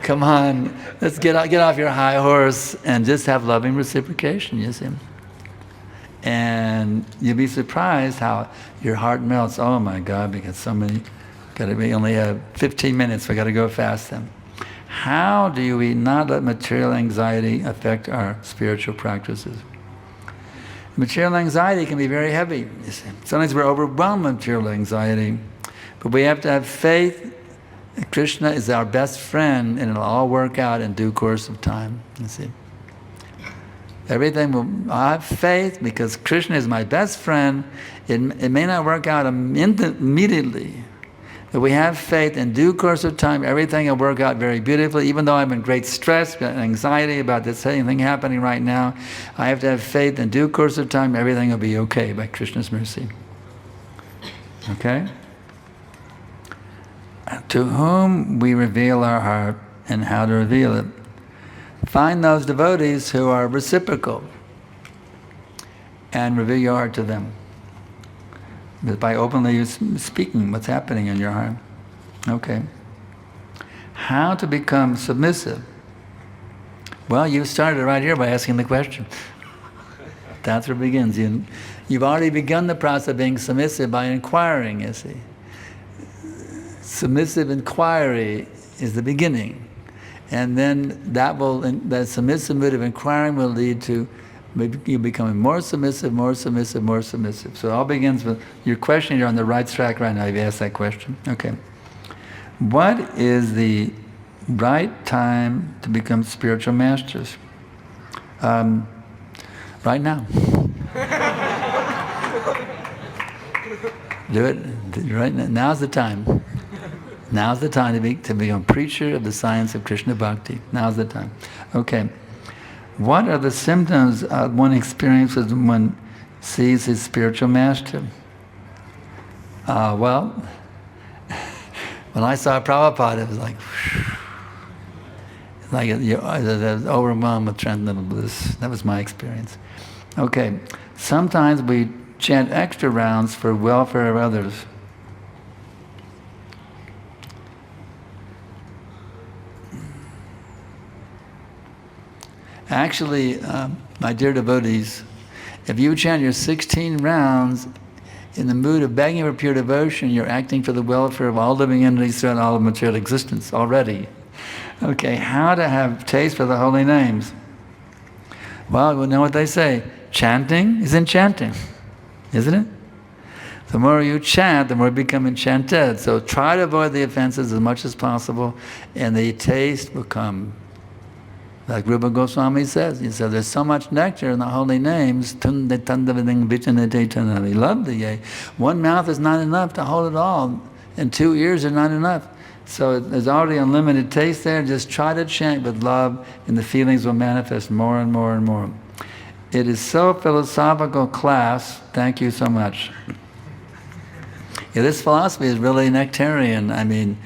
Speaker 1: Come on, let's get off your high horse and just have loving reciprocation, you see. And you'll be surprised how your heart melts. Oh my God, because we only have 15 minutes, we got to go fast then. How do we not let material anxiety affect our spiritual practices? Material anxiety can be very heavy. Sometimes we're overwhelmed with material anxiety, but we have to have faith that Krishna is our best friend, and it'll all work out in due course of time. You see, I have faith because Krishna is my best friend. It may not work out immediately. But we have faith in due course of time, everything will work out very beautifully. Even though I'm in great stress and anxiety about this same thing happening right now, I have to have faith in due course of time, everything will be okay by Krishna's mercy. Okay? To whom we reveal our heart and how to reveal it. Find those devotees who are reciprocal and reveal your heart to them. By openly speaking what's happening in your heart. Okay. How to become submissive? Well, you started right here by asking the question. That's where it begins. You've already begun the process of being submissive by inquiring, you see. Submissive inquiry is the beginning. And then that submissive mood of inquiring will lead to you becoming more submissive, more submissive, more submissive. So it all begins with your question. You're on the right track right now. You've asked that question. Okay. What is the right time to become spiritual masters? Right now. Do it right now. Now's the time. Now's the time to become a preacher of the science of Krishna Bhakti. Now's the time. Okay. What are the symptoms one experiences when one sees his spiritual master? Well, when I saw Prabhupada, it was you're overwhelmed with transcendental bliss. That was my experience. Okay, sometimes we chant extra rounds for welfare of others. Actually, my dear devotees, if you chant your 16 rounds in the mood of begging for pure devotion, you're acting for the welfare of all living entities throughout all of material existence already. Okay, how to have taste for the holy names? Well, you know what they say. Chanting is enchanting, isn't it? The more you chant, the more you become enchanted. So try to avoid the offenses as much as possible, and the taste will come. Like Rupa Goswami says, he said, there's so much nectar in the holy names. One mouth is not enough to hold it all, and 2 ears are not enough. So there's already unlimited taste there. Just try to chant with love and the feelings will manifest more and more and more. It is so philosophical class. Thank you so much. Yeah, this philosophy is really nectarian. I mean,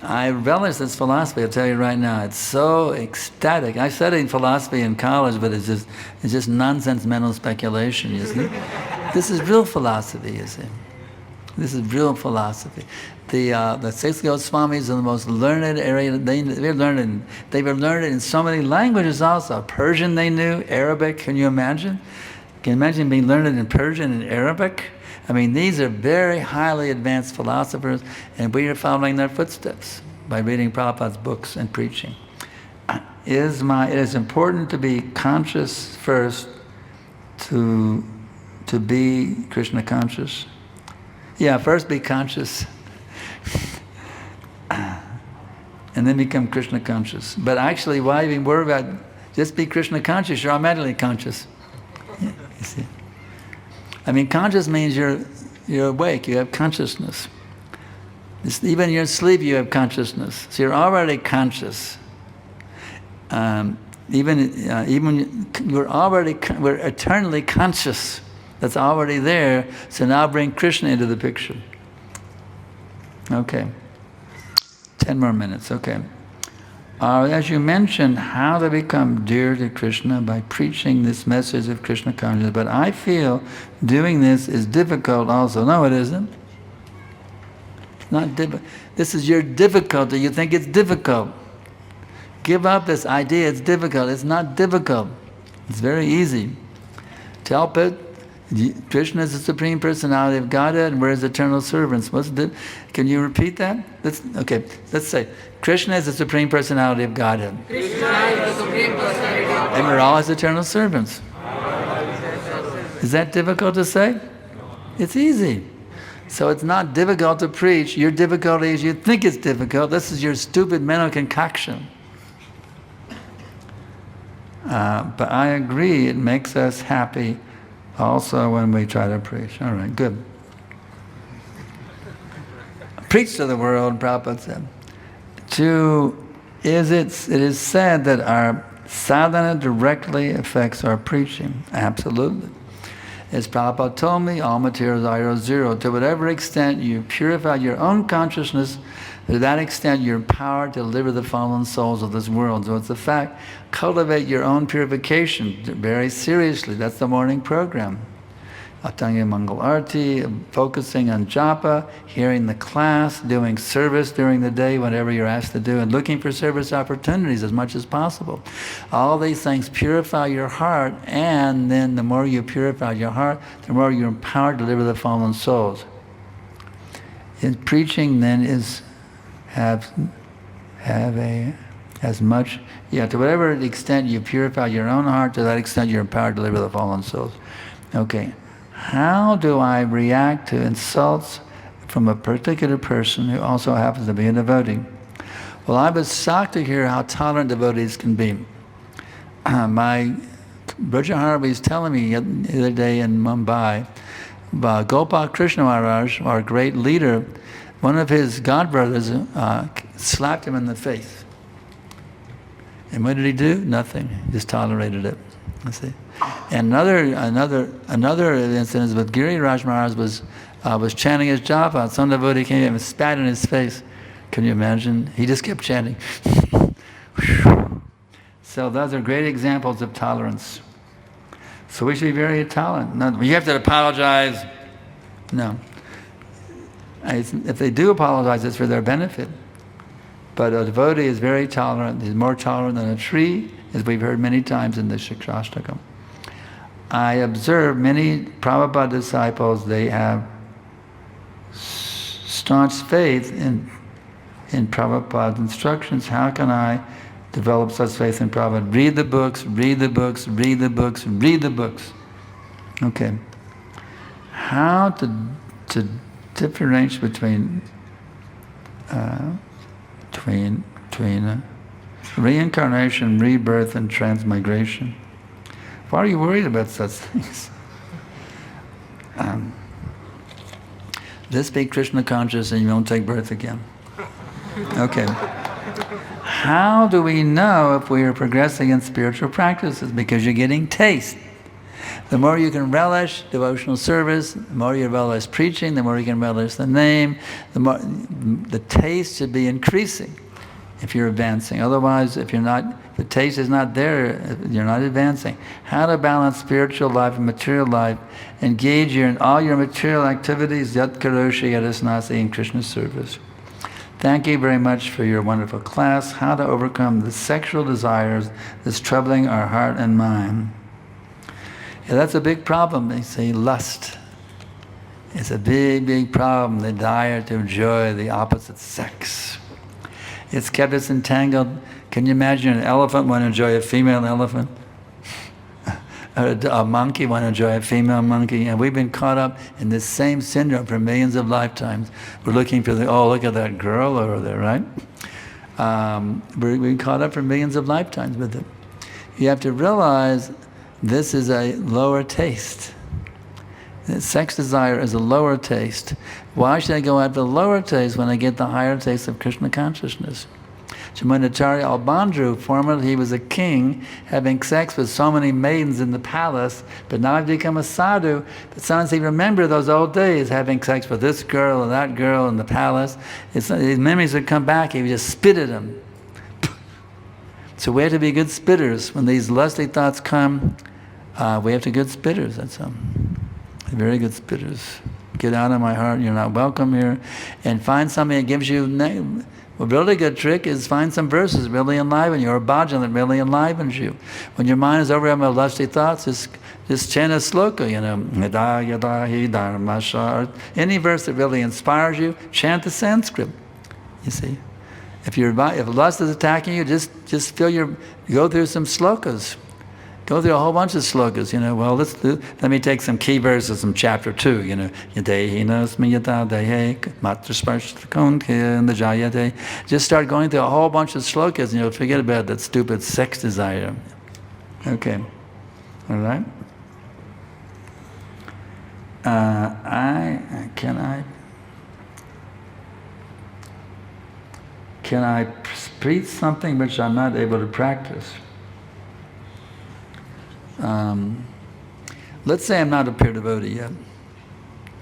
Speaker 1: I relish this philosophy, I'll tell you right now. It's so ecstatic. I studied philosophy in college, but it's just nonsense mental speculation, you see. This is real philosophy, you see. This is real philosophy. The six Goswamis are the most learned area. They were learned in so many languages also. Persian they knew, Arabic, can you imagine? Can you imagine being learned in Persian and Arabic? I mean, these are very highly advanced philosophers, and we are following their footsteps by reading Prabhupada's books and preaching. It is important to be conscious first to be Krishna conscious. Yeah, first be conscious. And then become Krishna conscious. But actually, why even worry about just be Krishna conscious? You're automatically conscious. Yeah, you see. I mean, conscious means you're awake, you have consciousness. Even in your sleep, you have consciousness. So you're already conscious. We're eternally conscious. That's already there. So now bring Krishna into the picture. Okay. 10 more minutes, okay. As you mentioned, how to become dear to Krishna by preaching this message of Krishna consciousness. But I feel doing this is difficult also. No, it isn't. It's not difficult. This is your difficulty. You think it's difficult. Give up this idea it's difficult. It's not difficult. It's very easy. Tell it. Krishna is the Supreme Personality of Godhead and we're His eternal servants. Can you repeat that? Let's say, Krishna is the Supreme Personality of Godhead.
Speaker 2: Krishna is the Supreme Personality of Godhead.
Speaker 1: And we're all His eternal servants. Is that difficult to say? It's easy. So it's not difficult to preach. Your difficulty is you think it's difficult. This is your stupid mental concoction. But I agree, it makes us happy also when we try to preach. All right, good. Preach to the world, Prabhupada said. It is said that our sadhana directly affects our preaching. Absolutely. As Prabhupada told me, all materials are zero. To whatever extent you purify your own consciousness, to that extent you're empowered to deliver the fallen souls of this world. So it's a fact. Cultivate your own purification very seriously. That's the morning program. Atanga Mangal Arti, focusing on japa, hearing the class, doing service during the day, whatever you're asked to do, and looking for service opportunities as much as possible. All these things purify your heart, and then the more you purify your heart, the more you're empowered to deliver the fallen souls. In preaching then to whatever extent you purify your own heart, to that extent you're empowered to deliver the fallen souls. Okay. How do I react to insults from a particular person who also happens to be a devotee? Well, I was shocked to hear how tolerant devotees can be. My Braja Harvi was telling me the other day in Mumbai, Gopal Krishna Maharaj, our great leader, one of his godbrothers slapped him in the face. And what did he do? Nothing. He just tolerated it. You see. And another incident is with Giriraj Maharaj was chanting his japa. Some devotee came and spat in his face. Can you imagine? He just kept chanting. So those are great examples of tolerance. So we should be very tolerant. No, you have to apologize. No. If they do apologize, it's for their benefit. But a devotee is very tolerant. He's more tolerant than a tree, as we've heard many times in the Shikshastakam. I observe many Prabhupada disciples, they have staunch faith in Prabhupada's instructions. How can I develop such faith in Prabhupada? Read the books, read the books, read the books, read the books. Okay. How to differentiate between reincarnation, rebirth, and transmigration. Why are you worried about such things? Just be Krishna conscious and you won't take birth again. Okay. How do we know if we are progressing in spiritual practices? Because you're getting taste. The more you can relish devotional service, the more you relish preaching, the more you can relish the name, the more the taste should be increasing if you're advancing. Otherwise, if the taste is not there, you're not advancing. How to balance spiritual life and material life? Engage in all your material activities, yat karoshi yadasnasi, in Krishna's service. Thank you very much for your wonderful class. How to overcome the sexual desires that's troubling our heart and mind. Yeah, that's a big problem. They say lust. It's a big, big problem. The desire to enjoy the opposite sex. It's kept us entangled. Can you imagine an elephant want to enjoy a female elephant? A monkey want to enjoy a female monkey? And we've been caught up in this same syndrome for millions of lifetimes. We're looking for look at that girl over there, right? We've been caught up for millions of lifetimes with it. You have to realize this is a lower taste. Sex desire is a lower taste. Why should I go after the lower taste when I get the higher taste of Krishna consciousness? Chamunacharya Albandru, formerly he was a king, having sex with so many maidens in the palace, but now I've become a sadhu. But sometimes he remembered those old days, having sex with this girl and that girl in the palace. His memories would come back, he would just spit at them. So we have to be good spitters. When these lusty thoughts come, we have to be good spitters, that's all. Very good spitters. Get out of my heart, you're not welcome here. And find something that gives you, a really good trick is find some verses really enliven you, or a bhajan that really enlivens you. When your mind is overwhelmed with lusty thoughts, just chant a sloka, yada yada hi dharmasha. Any verse that really inspires you, chant the Sanskrit. You see? If lust is attacking you, just go through some slokas. Go through a whole bunch of slokas, well, let me take some key verses from chapter 2, Yadehi nasmi yata dehe matrasparshakonkya and the jayate. Just start going through a whole bunch of slokas and you'll forget about that stupid sex desire. Okay. All right? Can I preach something which I'm not able to practice? Let's say I'm not a pure devotee yet.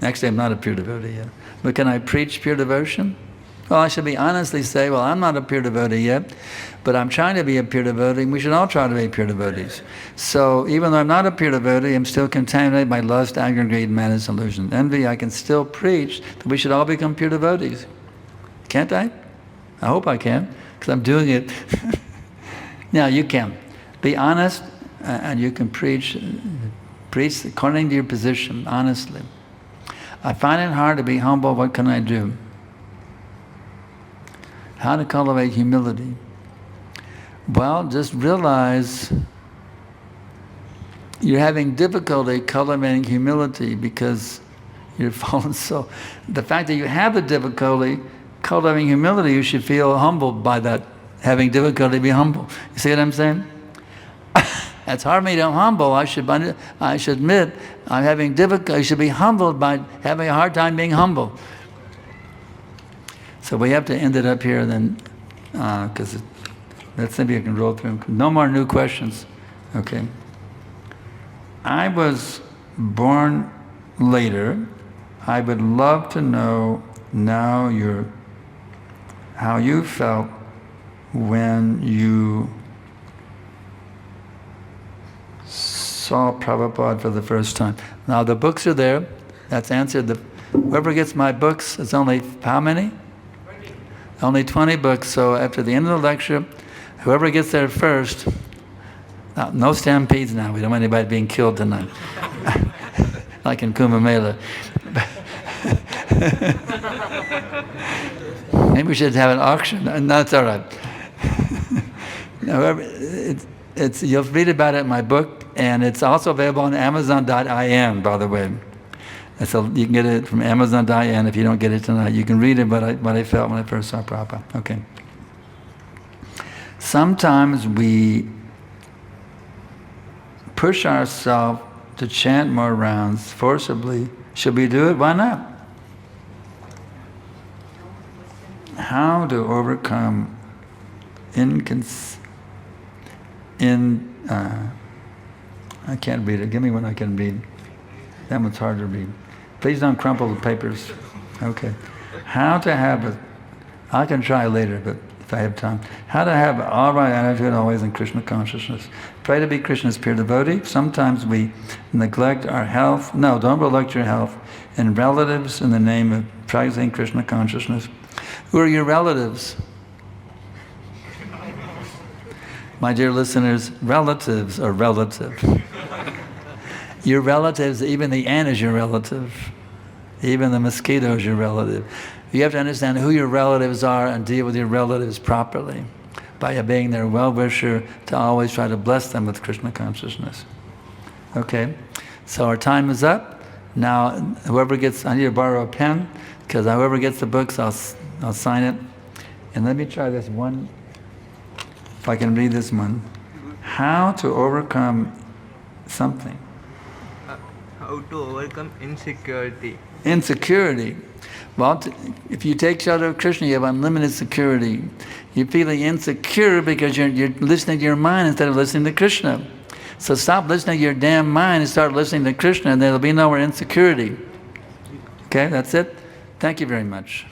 Speaker 1: Actually, I'm not a pure devotee yet. But can I preach pure devotion? Well, I should honestly say, well, I'm not a pure devotee yet, but I'm trying to be a pure devotee, and we should all try to be pure devotees. So even though I'm not a pure devotee, I'm still contaminated by lust, anger, greed, malice, illusion, envy. I can still preach that we should all become pure devotees. Can't I? I hope I can, because I'm doing it. Now, you can. Be honest. And you can preach according to your position, honestly. I find it hard to be humble. What can I do? How to cultivate humility? Well, just realize you're having difficulty cultivating humility because you're fallen so. The fact that you have the difficulty cultivating humility, you should feel humbled by that, having difficulty to be humble. You see what I'm saying? It's hard for me to be humble. I should admit I'm having difficulty. I should be humbled by having a hard time being humble. So we have to end it up here then, because let's see if I can roll through. No more new questions. Okay. I was born later. I would love to know now how you felt when you saw Prabhupada for the first time. Now the books are there. That's answered. Whoever gets my books, it's only how many?
Speaker 2: 20.
Speaker 1: Only 20 books. So after the end of the lecture, whoever gets there first, no stampedes now. We don't want anybody being killed tonight. Like in Kumbh Mela. Maybe we should have an auction. No, that's all right. However, you'll read about it in my book. And it's also available on Amazon.in, by the way. So you can get it from Amazon.in if you don't get it tonight. You can read it, what I felt when I first saw Prabhupada. Okay. Sometimes we push ourselves to chant more rounds forcibly. Should we do it? Why not? how to overcome I can't read it. Give me one I can read. That one's hard to read. Please don't crumple the papers. Okay. How to have I can try later, but if I have time. How to have all right attitude always in Krishna consciousness. Pray to be Krishna's pure devotee. Sometimes we neglect our health. No, don't neglect your health. And relatives in the name of practicing Krishna consciousness. Who are your relatives? My dear listeners, relatives are relative. Your relatives, even the ant is your relative. Even the mosquito is your relative. You have to understand who your relatives are and deal with your relatives properly by being their well-wisher to always try to bless them with Krishna consciousness. Okay, so our time is up. Now, whoever gets, I need to borrow a pen, because whoever gets the books, I'll sign it. And let me try this one, if I can read this one. How to overcome something.
Speaker 2: How to overcome insecurity.
Speaker 1: Insecurity. Well, if you take shelter of Krishna, you have unlimited security. You're feeling insecure because you're listening to your mind instead of listening to Krishna. So stop listening to your damn mind and start listening to Krishna, and there'll be no more insecurity. Okay, that's it. Thank you very much.